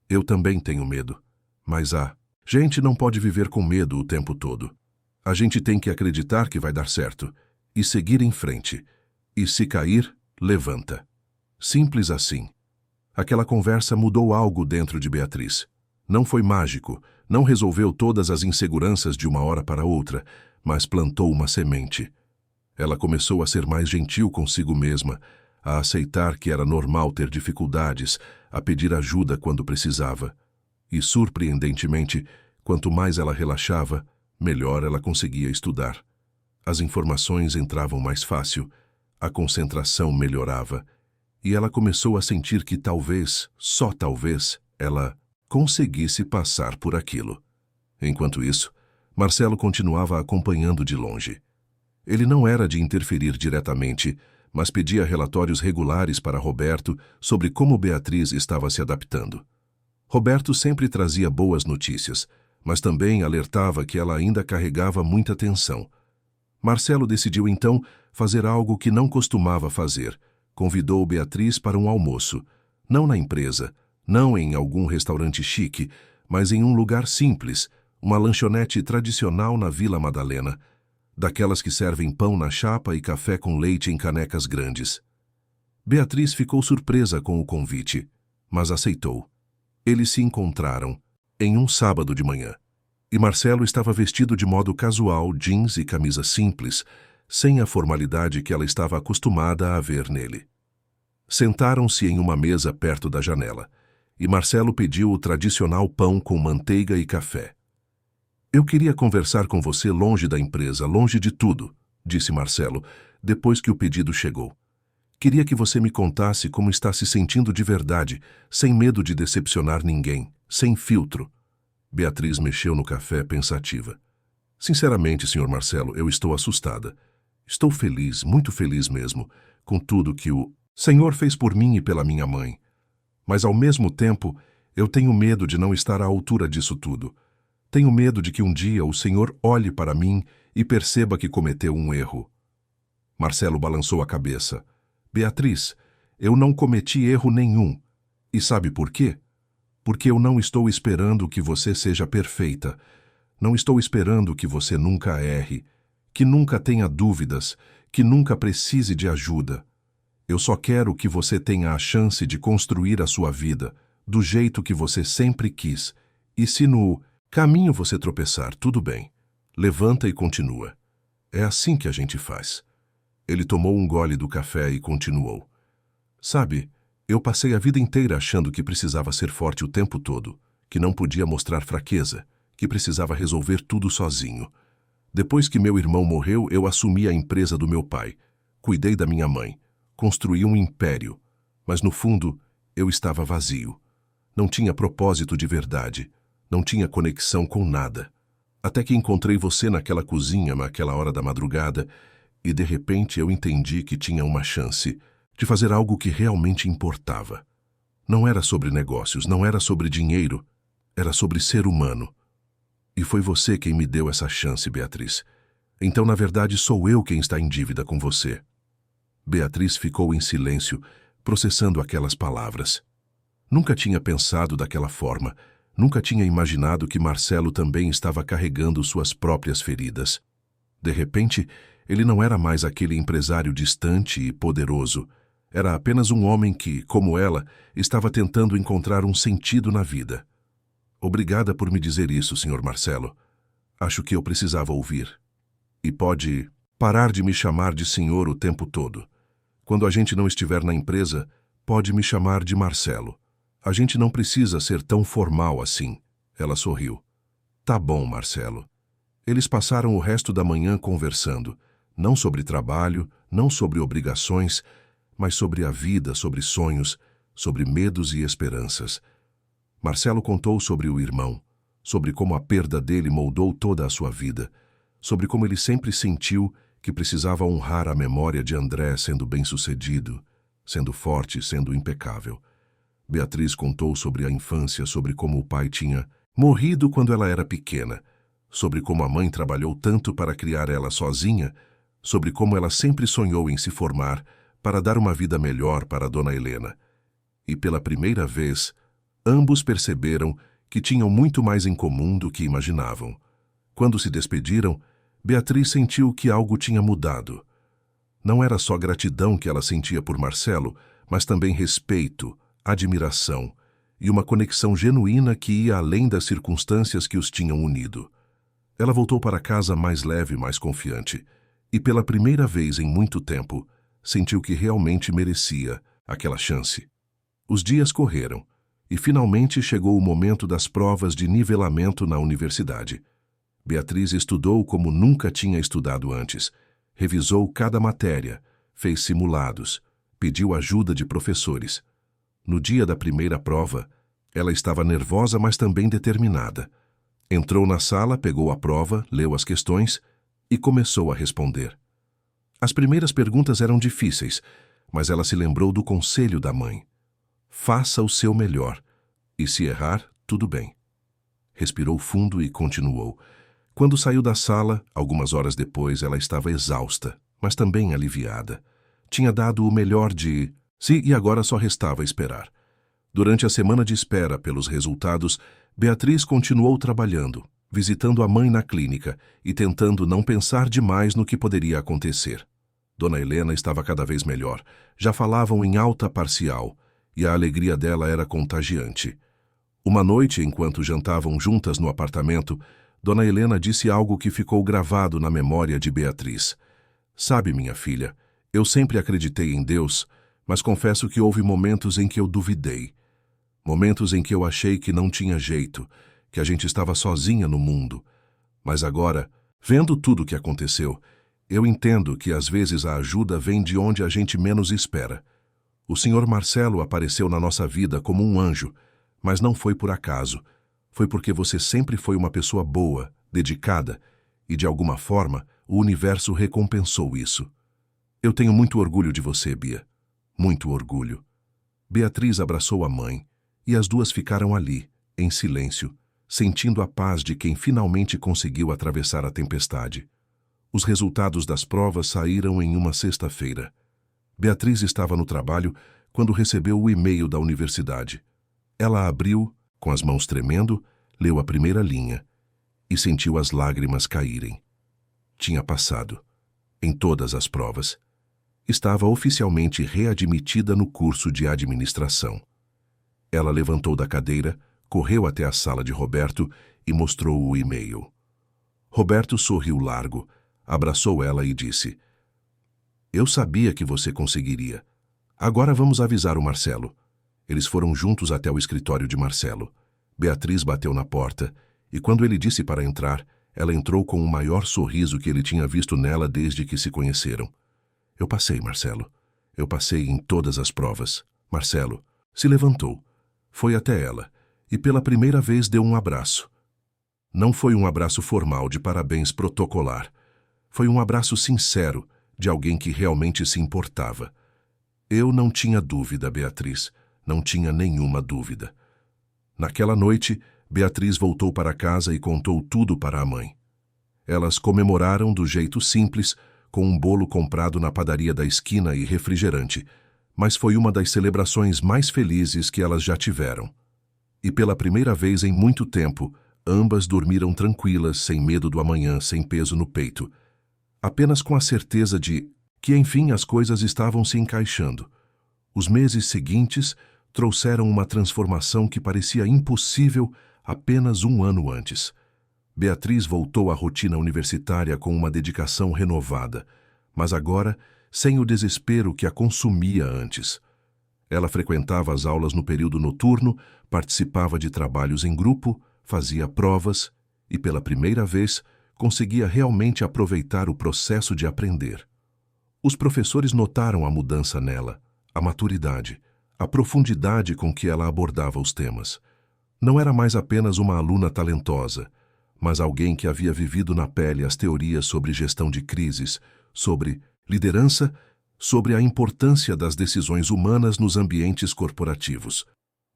Eu também tenho medo. Mas a gente não pode viver com medo o tempo todo. A gente tem que acreditar que vai dar certo e seguir em frente. E se cair, levanta. Simples assim. Aquela conversa mudou algo dentro de Beatriz. Não foi mágico, não resolveu todas as inseguranças de uma hora para outra, mas plantou uma semente. Ela começou a ser mais gentil consigo mesma, a aceitar que era normal ter dificuldades, a pedir ajuda quando precisava. E, surpreendentemente, quanto mais ela relaxava, melhor ela conseguia estudar. As informações entravam mais fácil, a concentração melhorava, e ela começou a sentir que talvez, só talvez, ela conseguisse passar por aquilo. Enquanto isso, Marcelo continuava acompanhando de longe. Ele não era de interferir diretamente, mas pedia relatórios regulares para Roberto sobre como Beatriz estava se adaptando. Roberto sempre trazia boas notícias, mas também alertava que ela ainda carregava muita tensão. Marcelo decidiu então fazer algo que não costumava fazer. Convidou Beatriz para um almoço, não na empresa, não em algum restaurante chique, mas em um lugar simples, uma lanchonete tradicional na Vila Madalena, daquelas que servem pão na chapa e café com leite em canecas grandes. Beatriz ficou surpresa com o convite, mas aceitou. Eles se encontraram em um sábado de manhã, e Marcelo estava vestido de modo casual, jeans e camisa simples, sem a formalidade que ela estava acostumada a ver nele. Sentaram-se em uma mesa perto da janela, e Marcelo pediu o tradicional pão com manteiga e café. "Eu queria conversar com você longe da empresa, longe de tudo", disse Marcelo, depois que o pedido chegou. "Queria que você me contasse como está se sentindo de verdade, sem medo de decepcionar ninguém, sem filtro." Beatriz mexeu no café pensativa. "Sinceramente, Sr. Marcelo, eu estou assustada. Estou feliz, muito feliz mesmo, com tudo que o Senhor fez por mim e pela minha mãe. Mas, ao mesmo tempo, eu tenho medo de não estar à altura disso tudo. Tenho medo de que um dia o Senhor olhe para mim e perceba que cometeu um erro." Marcelo balançou a cabeça. "Beatriz, eu não cometi erro nenhum. E sabe por quê? Porque eu não estou esperando que você seja perfeita. Não estou esperando que você nunca erre, que nunca tenha dúvidas, que nunca precise de ajuda. Eu só quero que você tenha a chance de construir a sua vida do jeito que você sempre quis. E se no caminho você tropeçar, tudo bem. Levanta e continua. É assim que a gente faz." Ele tomou um gole do café e continuou. "Sabe, eu passei a vida inteira achando que precisava ser forte o tempo todo, que não podia mostrar fraqueza, que precisava resolver tudo sozinho. Depois que meu irmão morreu, eu assumi a empresa do meu pai, cuidei da minha mãe, construí um império, mas no fundo eu estava vazio. Não tinha propósito de verdade, não tinha conexão com nada. Até que encontrei você naquela cozinha, naquela hora da madrugada, e de repente eu entendi que tinha uma chance de fazer algo que realmente importava. Não era sobre negócios, não era sobre dinheiro, era sobre ser humano. E foi você quem me deu essa chance, Beatriz. Então, na verdade, sou eu quem está em dívida com você." Beatriz ficou em silêncio, processando aquelas palavras. Nunca tinha pensado daquela forma, nunca tinha imaginado que Marcelo também estava carregando suas próprias feridas. De repente, ele não era mais aquele empresário distante e poderoso. Era apenas um homem que, como ela, estava tentando encontrar um sentido na vida. "Obrigada por me dizer isso, Sr. Marcelo. Acho que eu precisava ouvir. E pode parar de me chamar de senhor o tempo todo. Quando a gente não estiver na empresa, pode me chamar de Marcelo. A gente não precisa ser tão formal assim." Ela sorriu. "Tá bom, Marcelo." Eles passaram o resto da manhã conversando, não sobre trabalho, não sobre obrigações, mas sobre a vida, sobre sonhos, sobre medos e esperanças. Marcelo contou sobre o irmão, sobre como a perda dele moldou toda a sua vida, sobre como ele sempre sentiu que precisava honrar a memória de André sendo bem-sucedido, sendo forte, sendo impecável. Beatriz contou sobre a infância, sobre como o pai tinha morrido quando ela era pequena, sobre como a mãe trabalhou tanto para criar ela sozinha, sobre como ela sempre sonhou em se formar para dar uma vida melhor para Dona Helena. E pela primeira vez, ambos perceberam que tinham muito mais em comum do que imaginavam. Quando se despediram, Beatriz sentiu que algo tinha mudado. Não era só gratidão que ela sentia por Marcelo, mas também respeito, admiração e uma conexão genuína que ia além das circunstâncias que os tinham unido. Ela voltou para casa mais leve, mais confiante, e pela primeira vez em muito tempo, sentiu que realmente merecia aquela chance. Os dias correram, e finalmente chegou o momento das provas de nivelamento na universidade. Beatriz estudou como nunca tinha estudado antes, revisou cada matéria, fez simulados, pediu ajuda de professores. No dia da primeira prova, ela estava nervosa, mas também determinada. Entrou na sala, pegou a prova, leu as questões e começou a responder. As primeiras perguntas eram difíceis, mas ela se lembrou do conselho da mãe. Faça o seu melhor, e se errar, tudo bem. Respirou fundo e continuou. Quando saiu da sala, algumas horas depois, ela estava exausta, mas também aliviada. Tinha dado o melhor de si e agora só restava esperar. Durante a semana de espera pelos resultados, Beatriz continuou trabalhando, visitando a mãe na clínica e tentando não pensar demais no que poderia acontecer. Dona Helena estava cada vez melhor. Já falavam em alta parcial, e a alegria dela era contagiante. Uma noite, enquanto jantavam juntas no apartamento, Dona Helena disse algo que ficou gravado na memória de Beatriz. Sabe, minha filha, eu sempre acreditei em Deus, mas confesso que houve momentos em que eu duvidei. Momentos em que eu achei que não tinha jeito, que a gente estava sozinha no mundo. Mas agora, vendo tudo o que aconteceu, eu entendo que às vezes a ajuda vem de onde a gente menos espera. O Sr. Marcelo apareceu na nossa vida como um anjo, mas não foi por acaso. Foi porque você sempre foi uma pessoa boa, dedicada, e de alguma forma o universo recompensou isso. Eu tenho muito orgulho de você, Bia. Muito orgulho. Beatriz abraçou a mãe, e as duas ficaram ali, em silêncio, sentindo a paz de quem finalmente conseguiu atravessar a tempestade. Os resultados das provas saíram em uma sexta-feira. Beatriz estava no trabalho quando recebeu o e-mail da universidade. Ela abriu, com as mãos tremendo, leu a primeira linha e sentiu as lágrimas caírem. Tinha passado, em todas as provas. Estava oficialmente readmitida no curso de administração. Ela levantou da cadeira, correu até a sala de Roberto e mostrou o e-mail. Roberto sorriu largo, abraçou ela e disse: Eu sabia que você conseguiria. Agora vamos avisar o Marcelo. Eles foram juntos até o escritório de Marcelo. Beatriz bateu na porta, e quando ele disse para entrar, ela entrou com o maior sorriso que ele tinha visto nela desde que se conheceram. Eu passei, Marcelo. Eu passei em todas as provas. Marcelo se levantou, foi até ela, e pela primeira vez deu um abraço. Não foi um abraço formal de parabéns protocolar. Foi um abraço sincero de alguém que realmente se importava. Eu não tinha dúvida, Beatriz. Não tinha nenhuma dúvida. Naquela noite, Beatriz voltou para casa e contou tudo para a mãe. Elas comemoraram do jeito simples, com um bolo comprado na padaria da esquina e refrigerante, mas foi uma das celebrações mais felizes que elas já tiveram. E pela primeira vez em muito tempo, ambas dormiram tranquilas, sem medo do amanhã, sem peso no peito, apenas com a certeza de que, enfim, as coisas estavam se encaixando. Os meses seguintes trouxeram uma transformação que parecia impossível apenas um ano antes. Beatriz voltou à rotina universitária com uma dedicação renovada, mas agora sem o desespero que a consumia antes. Ela frequentava as aulas no período noturno, participava de trabalhos em grupo, fazia provas e, pela primeira vez, conseguia realmente aproveitar o processo de aprender. Os professores notaram a mudança nela, a maturidade, a profundidade com que ela abordava os temas. Não era mais apenas uma aluna talentosa, mas alguém que havia vivido na pele as teorias sobre gestão de crises, sobre liderança, sobre a importância das decisões humanas nos ambientes corporativos.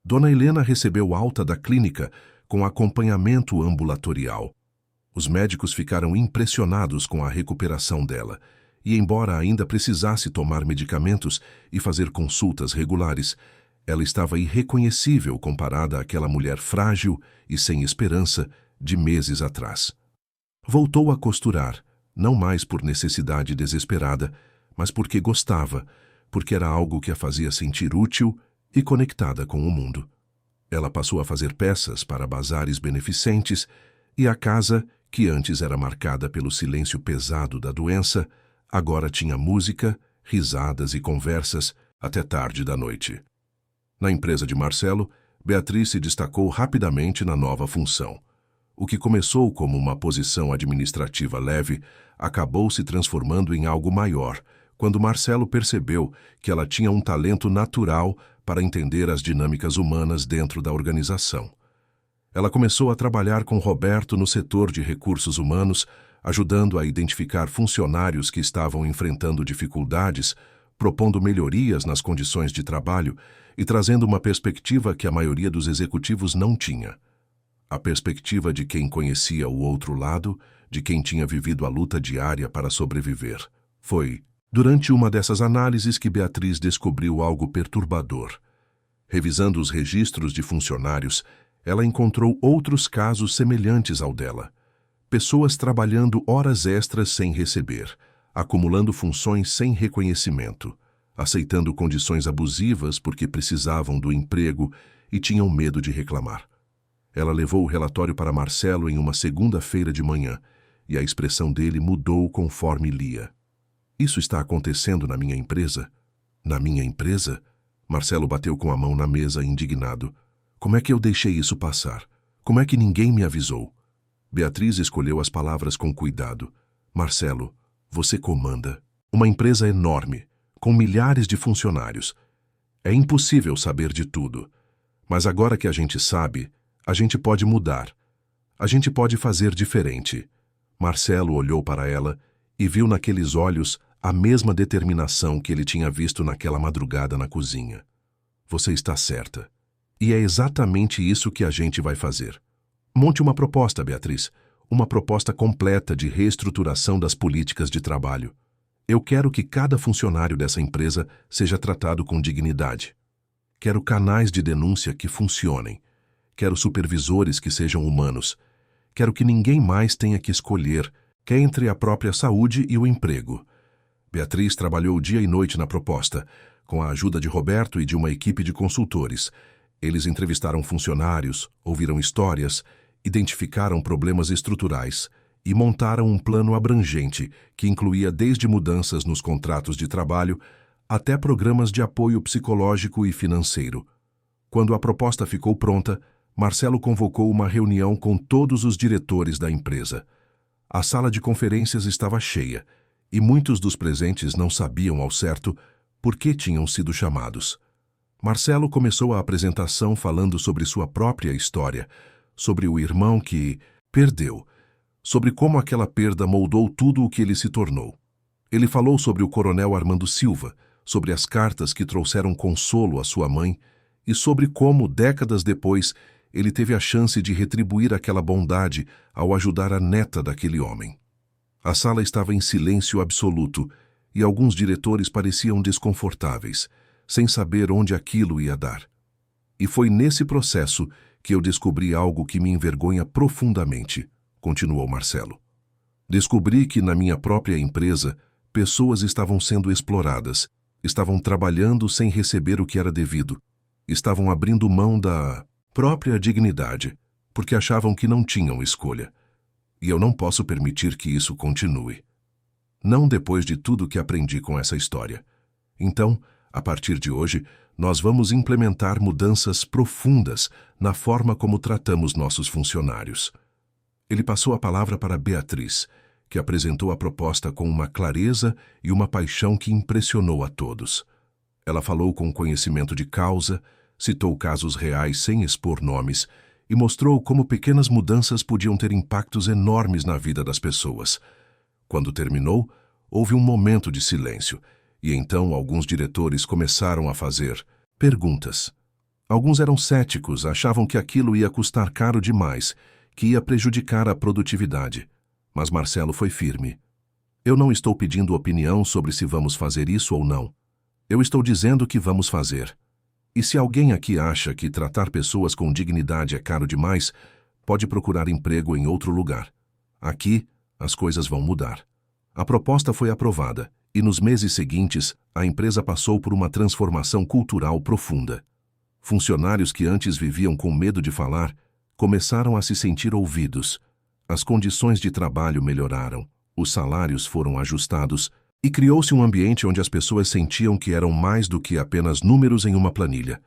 Dona Helena recebeu alta da clínica com acompanhamento ambulatorial. Os médicos ficaram impressionados com a recuperação dela, e embora ainda precisasse tomar medicamentos e fazer consultas regulares, ela estava irreconhecível comparada àquela mulher frágil e sem esperança de meses atrás. Voltou a costurar, não mais por necessidade desesperada, mas porque gostava, porque era algo que a fazia sentir útil e conectada com o mundo. Ela passou a fazer peças para bazares beneficentes e a casa, que antes era marcada pelo silêncio pesado da doença, agora tinha música, risadas e conversas até tarde da noite. Na empresa de Marcelo, Beatriz se destacou rapidamente na nova função. O que começou como uma posição administrativa leve acabou se transformando em algo maior, quando Marcelo percebeu que ela tinha um talento natural para entender as dinâmicas humanas dentro da organização. Ela começou a trabalhar com Roberto no setor de recursos humanos, ajudando a identificar funcionários que estavam enfrentando dificuldades, propondo melhorias nas condições de trabalho e trazendo uma perspectiva que a maioria dos executivos não tinha. A perspectiva de quem conhecia o outro lado, de quem tinha vivido a luta diária para sobreviver. Foi durante uma dessas análises que Beatriz descobriu algo perturbador. Revisando os registros de funcionários, ela encontrou outros casos semelhantes ao dela. Pessoas trabalhando horas extras sem receber, acumulando funções sem reconhecimento, aceitando condições abusivas porque precisavam do emprego e tinham medo de reclamar. Ela levou o relatório para Marcelo em uma segunda-feira de manhã e a expressão dele mudou conforme lia. Isso está acontecendo na minha empresa? Na minha empresa? Marcelo bateu com a mão na mesa, indignado. Como é que eu deixei isso passar? Como é que ninguém me avisou? Beatriz escolheu as palavras com cuidado. Marcelo, você comanda uma empresa enorme, com milhares de funcionários. É impossível saber de tudo. Mas agora que a gente sabe, a gente pode mudar. A gente pode fazer diferente. Marcelo olhou para ela e viu naqueles olhos a mesma determinação que ele tinha visto naquela madrugada na cozinha. Você está certa. E é exatamente isso que a gente vai fazer. Monte uma proposta, Beatriz. Uma proposta completa de reestruturação das políticas de trabalho. Eu quero que cada funcionário dessa empresa seja tratado com dignidade. Quero canais de denúncia que funcionem. Quero supervisores que sejam humanos. Quero que ninguém mais tenha que escolher entre a própria saúde e o emprego. Beatriz trabalhou dia e noite na proposta, com a ajuda de Roberto e de uma equipe de consultores. Eles entrevistaram funcionários, ouviram histórias, identificaram problemas estruturais e montaram um plano abrangente que incluía desde mudanças nos contratos de trabalho até programas de apoio psicológico e financeiro. Quando a proposta ficou pronta, Marcelo convocou uma reunião com todos os diretores da empresa. A sala de conferências estava cheia e muitos dos presentes não sabiam ao certo por que tinham sido chamados. Marcelo começou a apresentação falando sobre sua própria história, sobre o irmão que perdeu, sobre como aquela perda moldou tudo o que ele se tornou. Ele falou sobre o coronel Armando Silva, sobre as cartas que trouxeram consolo à sua mãe e sobre como, décadas depois, ele teve a chance de retribuir aquela bondade ao ajudar a neta daquele homem. A sala estava em silêncio absoluto e alguns diretores pareciam desconfortáveis, sem saber onde aquilo ia dar. E foi nesse processo que eu descobri algo que me envergonha profundamente, continuou Marcelo. Descobri que na minha própria empresa, pessoas estavam sendo exploradas, estavam trabalhando sem receber o que era devido, estavam abrindo mão da própria dignidade, porque achavam que não tinham escolha. E eu não posso permitir que isso continue. Não depois de tudo que aprendi com essa história. Então, a partir de hoje, nós vamos implementar mudanças profundas na forma como tratamos nossos funcionários. Ele passou a palavra para Beatriz, que apresentou a proposta com uma clareza e uma paixão que impressionou a todos. Ela falou com conhecimento de causa, citou casos reais sem expor nomes e mostrou como pequenas mudanças podiam ter impactos enormes na vida das pessoas. Quando terminou, houve um momento de silêncio, e então alguns diretores começaram a fazer perguntas. Alguns eram céticos, achavam que aquilo ia custar caro demais, que ia prejudicar a produtividade. Mas Marcelo foi firme. Eu não estou pedindo opinião sobre se vamos fazer isso ou não. Eu estou dizendo que vamos fazer. E se alguém aqui acha que tratar pessoas com dignidade é caro demais, pode procurar emprego em outro lugar. Aqui, as coisas vão mudar. A proposta foi aprovada, e nos meses seguintes, a empresa passou por uma transformação cultural profunda. Funcionários que antes viviam com medo de falar, começaram a se sentir ouvidos. As condições de trabalho melhoraram, os salários foram ajustados, e criou-se um ambiente onde as pessoas sentiam que eram mais do que apenas números em uma planilha.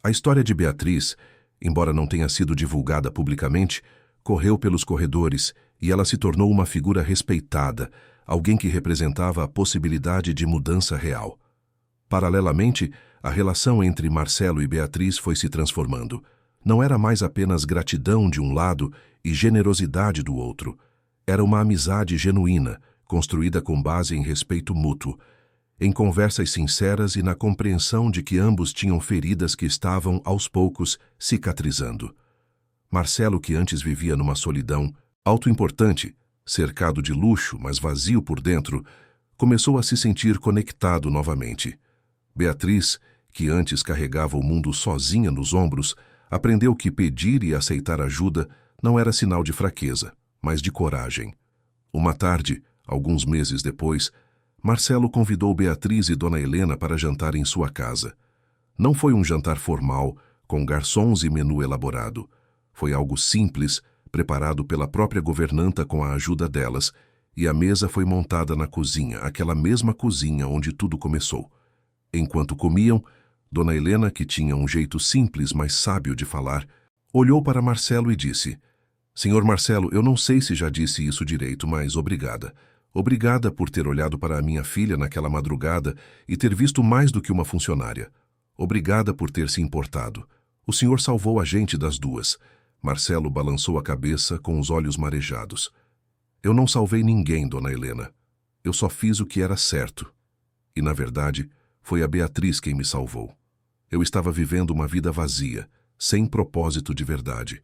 A história de Beatriz, embora não tenha sido divulgada publicamente, correu pelos corredores e ela se tornou uma figura respeitada, alguém que representava a possibilidade de mudança real. Paralelamente, a relação entre Marcelo e Beatriz foi se transformando. Não era mais apenas gratidão de um lado e generosidade do outro. Era uma amizade genuína, construída com base em respeito mútuo, em conversas sinceras e na compreensão de que ambos tinham feridas que estavam, aos poucos, cicatrizando. Marcelo, que antes vivia numa solidão autoimportante, cercado de luxo, mas vazio por dentro, começou a se sentir conectado novamente. Beatriz, que antes carregava o mundo sozinha nos ombros, aprendeu que pedir e aceitar ajuda não era sinal de fraqueza, mas de coragem. Uma tarde, alguns meses depois, Marcelo convidou Beatriz e Dona Helena para jantar em sua casa. Não foi um jantar formal, com garçons e menu elaborado. Foi algo simples, preparado pela própria governanta com a ajuda delas, e a mesa foi montada na cozinha, aquela mesma cozinha onde tudo começou. Enquanto comiam, Dona Helena, que tinha um jeito simples, mas sábio de falar, olhou para Marcelo e disse: "Senhor Marcelo, eu não sei se já disse isso direito, mas obrigada. Obrigada por ter olhado para a minha filha naquela madrugada e ter visto mais do que uma funcionária. Obrigada por ter se importado. O senhor salvou a gente das duas." Marcelo balançou a cabeça com os olhos marejados. "Eu não salvei ninguém, Dona Helena. Eu só fiz o que era certo. E, na verdade, foi a Beatriz quem me salvou. Eu estava vivendo uma vida vazia, sem propósito de verdade.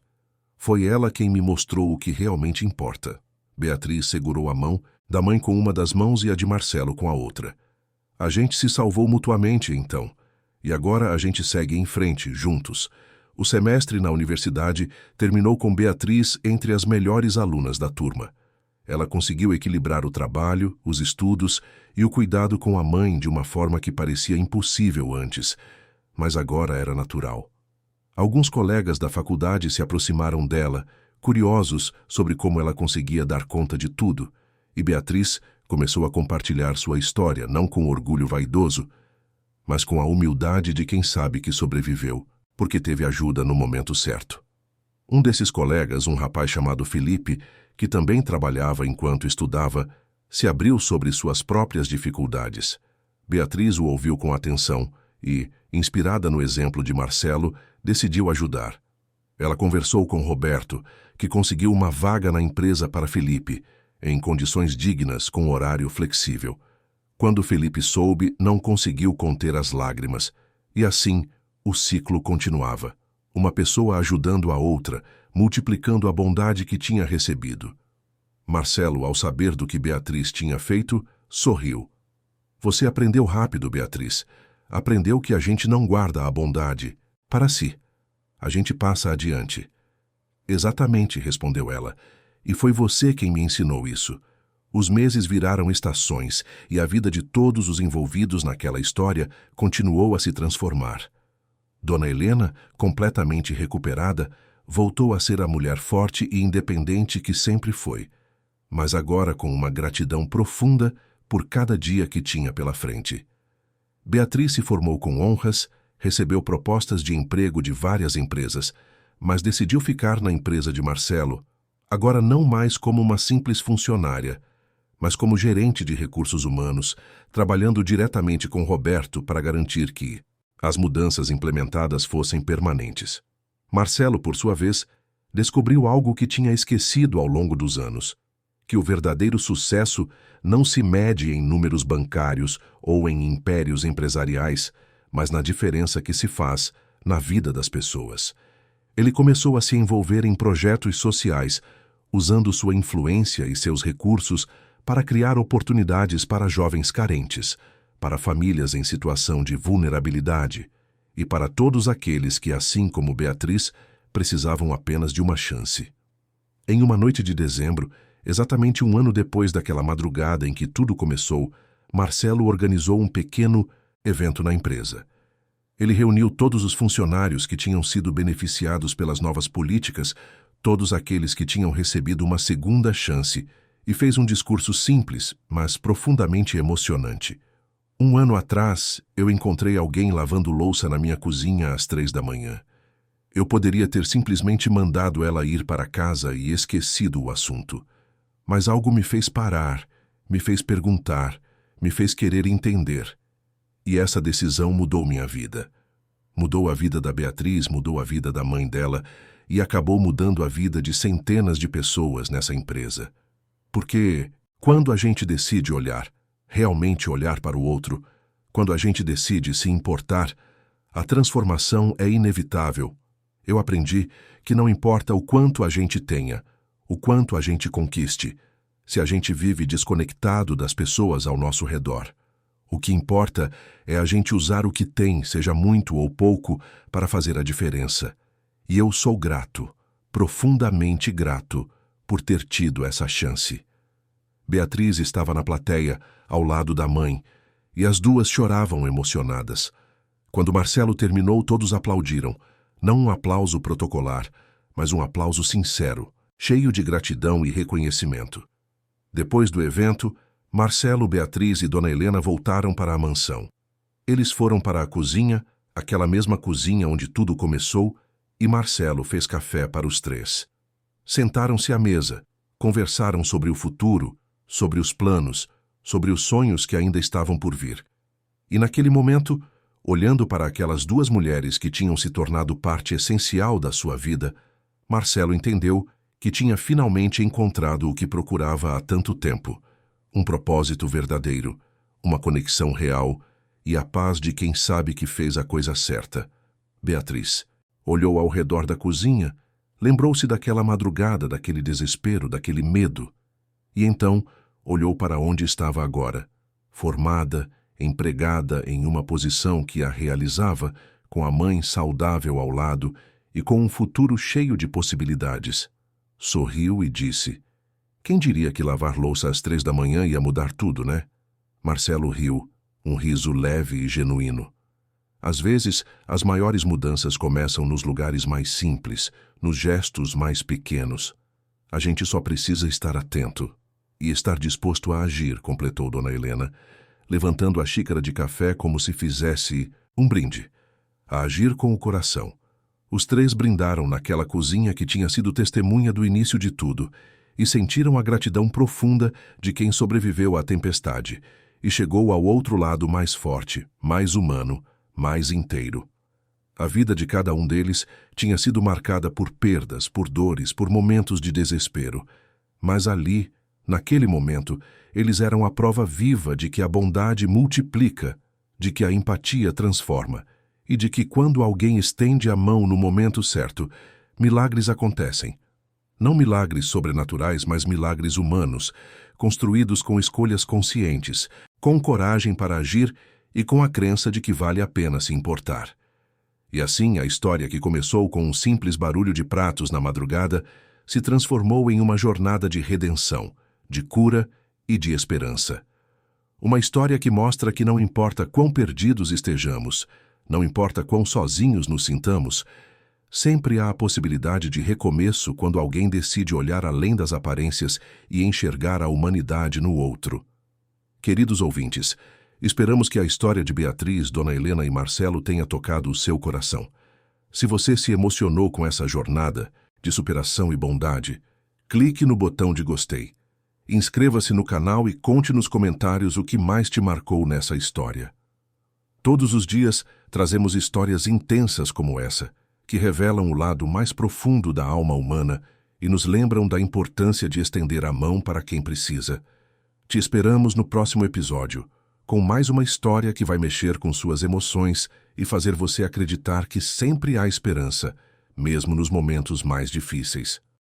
Foi ela quem me mostrou o que realmente importa." Beatriz segurou a mão da mãe com uma das mãos e a de Marcelo com a outra. "A gente se salvou mutuamente, então. E agora a gente segue em frente, juntos." O semestre na universidade terminou com Beatriz entre as melhores alunas da turma. Ela conseguiu equilibrar o trabalho, os estudos e o cuidado com a mãe de uma forma que parecia impossível antes, mas agora era natural. Alguns colegas da faculdade se aproximaram dela, curiosos sobre como ela conseguia dar conta de tudo, e Beatriz começou a compartilhar sua história, não com orgulho vaidoso, mas com a humildade de quem sabe que sobreviveu, porque teve ajuda no momento certo. Um desses colegas, um rapaz chamado Felipe, que também trabalhava enquanto estudava, se abriu sobre suas próprias dificuldades. Beatriz o ouviu com atenção e, inspirada no exemplo de Marcelo, decidiu ajudar. Ela conversou com Roberto, que conseguiu uma vaga na empresa para Felipe, em condições dignas, com horário flexível. Quando Felipe soube, não conseguiu conter as lágrimas, e assim o ciclo continuava. Uma pessoa ajudando a outra, multiplicando a bondade que tinha recebido. Marcelo, ao saber do que Beatriz tinha feito, sorriu. "Você aprendeu rápido, Beatriz. Aprendeu que a gente não guarda a bondade para si. A gente passa adiante." "Exatamente", respondeu ela. "E foi você quem me ensinou isso." Os meses viraram estações e a vida de todos os envolvidos naquela história continuou a se transformar. Dona Helena, completamente recuperada, voltou a ser a mulher forte e independente que sempre foi, mas agora com uma gratidão profunda por cada dia que tinha pela frente. Beatriz se formou com honras, recebeu propostas de emprego de várias empresas, mas decidiu ficar na empresa de Marcelo, agora não mais como uma simples funcionária, mas como gerente de recursos humanos, trabalhando diretamente com Roberto para garantir que as mudanças implementadas fossem permanentes. Marcelo, por sua vez, descobriu algo que tinha esquecido ao longo dos anos, que o verdadeiro sucesso não se mede em números bancários ou em impérios empresariais, mas na diferença que se faz na vida das pessoas. Ele começou a se envolver em projetos sociais, usando sua influência e seus recursos para criar oportunidades para jovens carentes, para famílias em situação de vulnerabilidade e para todos aqueles que, assim como Beatriz, precisavam apenas de uma chance. Em uma noite de dezembro, exatamente um ano depois daquela madrugada em que tudo começou, Marcelo organizou um pequeno evento na empresa. Ele reuniu todos os funcionários que tinham sido beneficiados pelas novas políticas, todos aqueles que tinham recebido uma segunda chance, e fez um discurso simples, mas profundamente emocionante. Um ano atrás, eu encontrei alguém lavando louça na minha cozinha às 3 da manhã. Eu poderia ter simplesmente mandado ela ir para casa e esquecido o assunto. Mas algo me fez parar, me fez perguntar, me fez querer entender. E essa decisão mudou minha vida. Mudou a vida da Beatriz, mudou a vida da mãe dela e acabou mudando a vida de centenas de pessoas nessa empresa. Porque quando a gente decide olhar, realmente olhar para o outro, quando a gente decide se importar, a transformação é inevitável. Eu aprendi que não importa o quanto a gente tenha, o quanto a gente conquiste, se a gente vive desconectado das pessoas ao nosso redor. O que importa é a gente usar o que tem, seja muito ou pouco, para fazer a diferença. E eu sou grato, profundamente grato, por ter tido essa chance. Beatriz estava na plateia, ao lado da mãe, e as duas choravam emocionadas. Quando Marcelo terminou, todos aplaudiram. Não um aplauso protocolar, mas um aplauso sincero, cheio de gratidão e reconhecimento. Depois do evento, Marcelo, Beatriz e Dona Helena voltaram para a mansão. Eles foram para a cozinha, aquela mesma cozinha onde tudo começou, e Marcelo fez café para os três. Sentaram-se à mesa, conversaram sobre o futuro, sobre os planos, sobre os sonhos que ainda estavam por vir. E naquele momento, olhando para aquelas duas mulheres que tinham se tornado parte essencial da sua vida, Marcelo entendeu que tinha finalmente encontrado o que procurava há tanto tempo: um propósito verdadeiro, uma conexão real e a paz de quem sabe que fez a coisa certa. Beatriz olhou ao redor da cozinha, lembrou-se daquela madrugada, daquele desespero, daquele medo, e então olhou para onde estava agora, formada, empregada em uma posição que a realizava, com a mãe saudável ao lado e com um futuro cheio de possibilidades. Sorriu e disse: "Quem diria que lavar louça às 3 da manhã ia mudar tudo, né?" Marcelo riu, um riso leve e genuíno. Às vezes, as maiores mudanças começam nos lugares mais simples, nos gestos mais pequenos. A gente só precisa estar atento e estar disposto a agir, completou Dona Helena, levantando a xícara de café como se fizesse um brinde. A agir com o coração. Os três brindaram naquela cozinha que tinha sido testemunha do início de tudo e sentiram a gratidão profunda de quem sobreviveu à tempestade e chegou ao outro lado mais forte, mais humano, mais inteiro. A vida de cada um deles tinha sido marcada por perdas, por dores, por momentos de desespero. Mas ali, naquele momento, eles eram a prova viva de que a bondade multiplica, de que a empatia transforma e de que quando alguém estende a mão no momento certo, milagres acontecem. Não milagres sobrenaturais, mas milagres humanos, construídos com escolhas conscientes, com coragem para agir e com a crença de que vale a pena se importar. E assim, a história que começou com um simples barulho de pratos na madrugada se transformou em uma jornada de redenção, de cura e de esperança. Uma história que mostra que não importa quão perdidos estejamos, não importa quão sozinhos nos sintamos, sempre há a possibilidade de recomeço quando alguém decide olhar além das aparências e enxergar a humanidade no outro. Queridos ouvintes, esperamos que a história de Beatriz, Dona Helena e Marcelo tenha tocado o seu coração. Se você se emocionou com essa jornada de superação e bondade, clique no botão de gostei. Inscreva-se no canal e conte nos comentários o que mais te marcou nessa história. Todos os dias trazemos histórias intensas como essa, que revelam o lado mais profundo da alma humana e nos lembram da importância de estender a mão para quem precisa. Te esperamos no próximo episódio, com mais uma história que vai mexer com suas emoções e fazer você acreditar que sempre há esperança, mesmo nos momentos mais difíceis.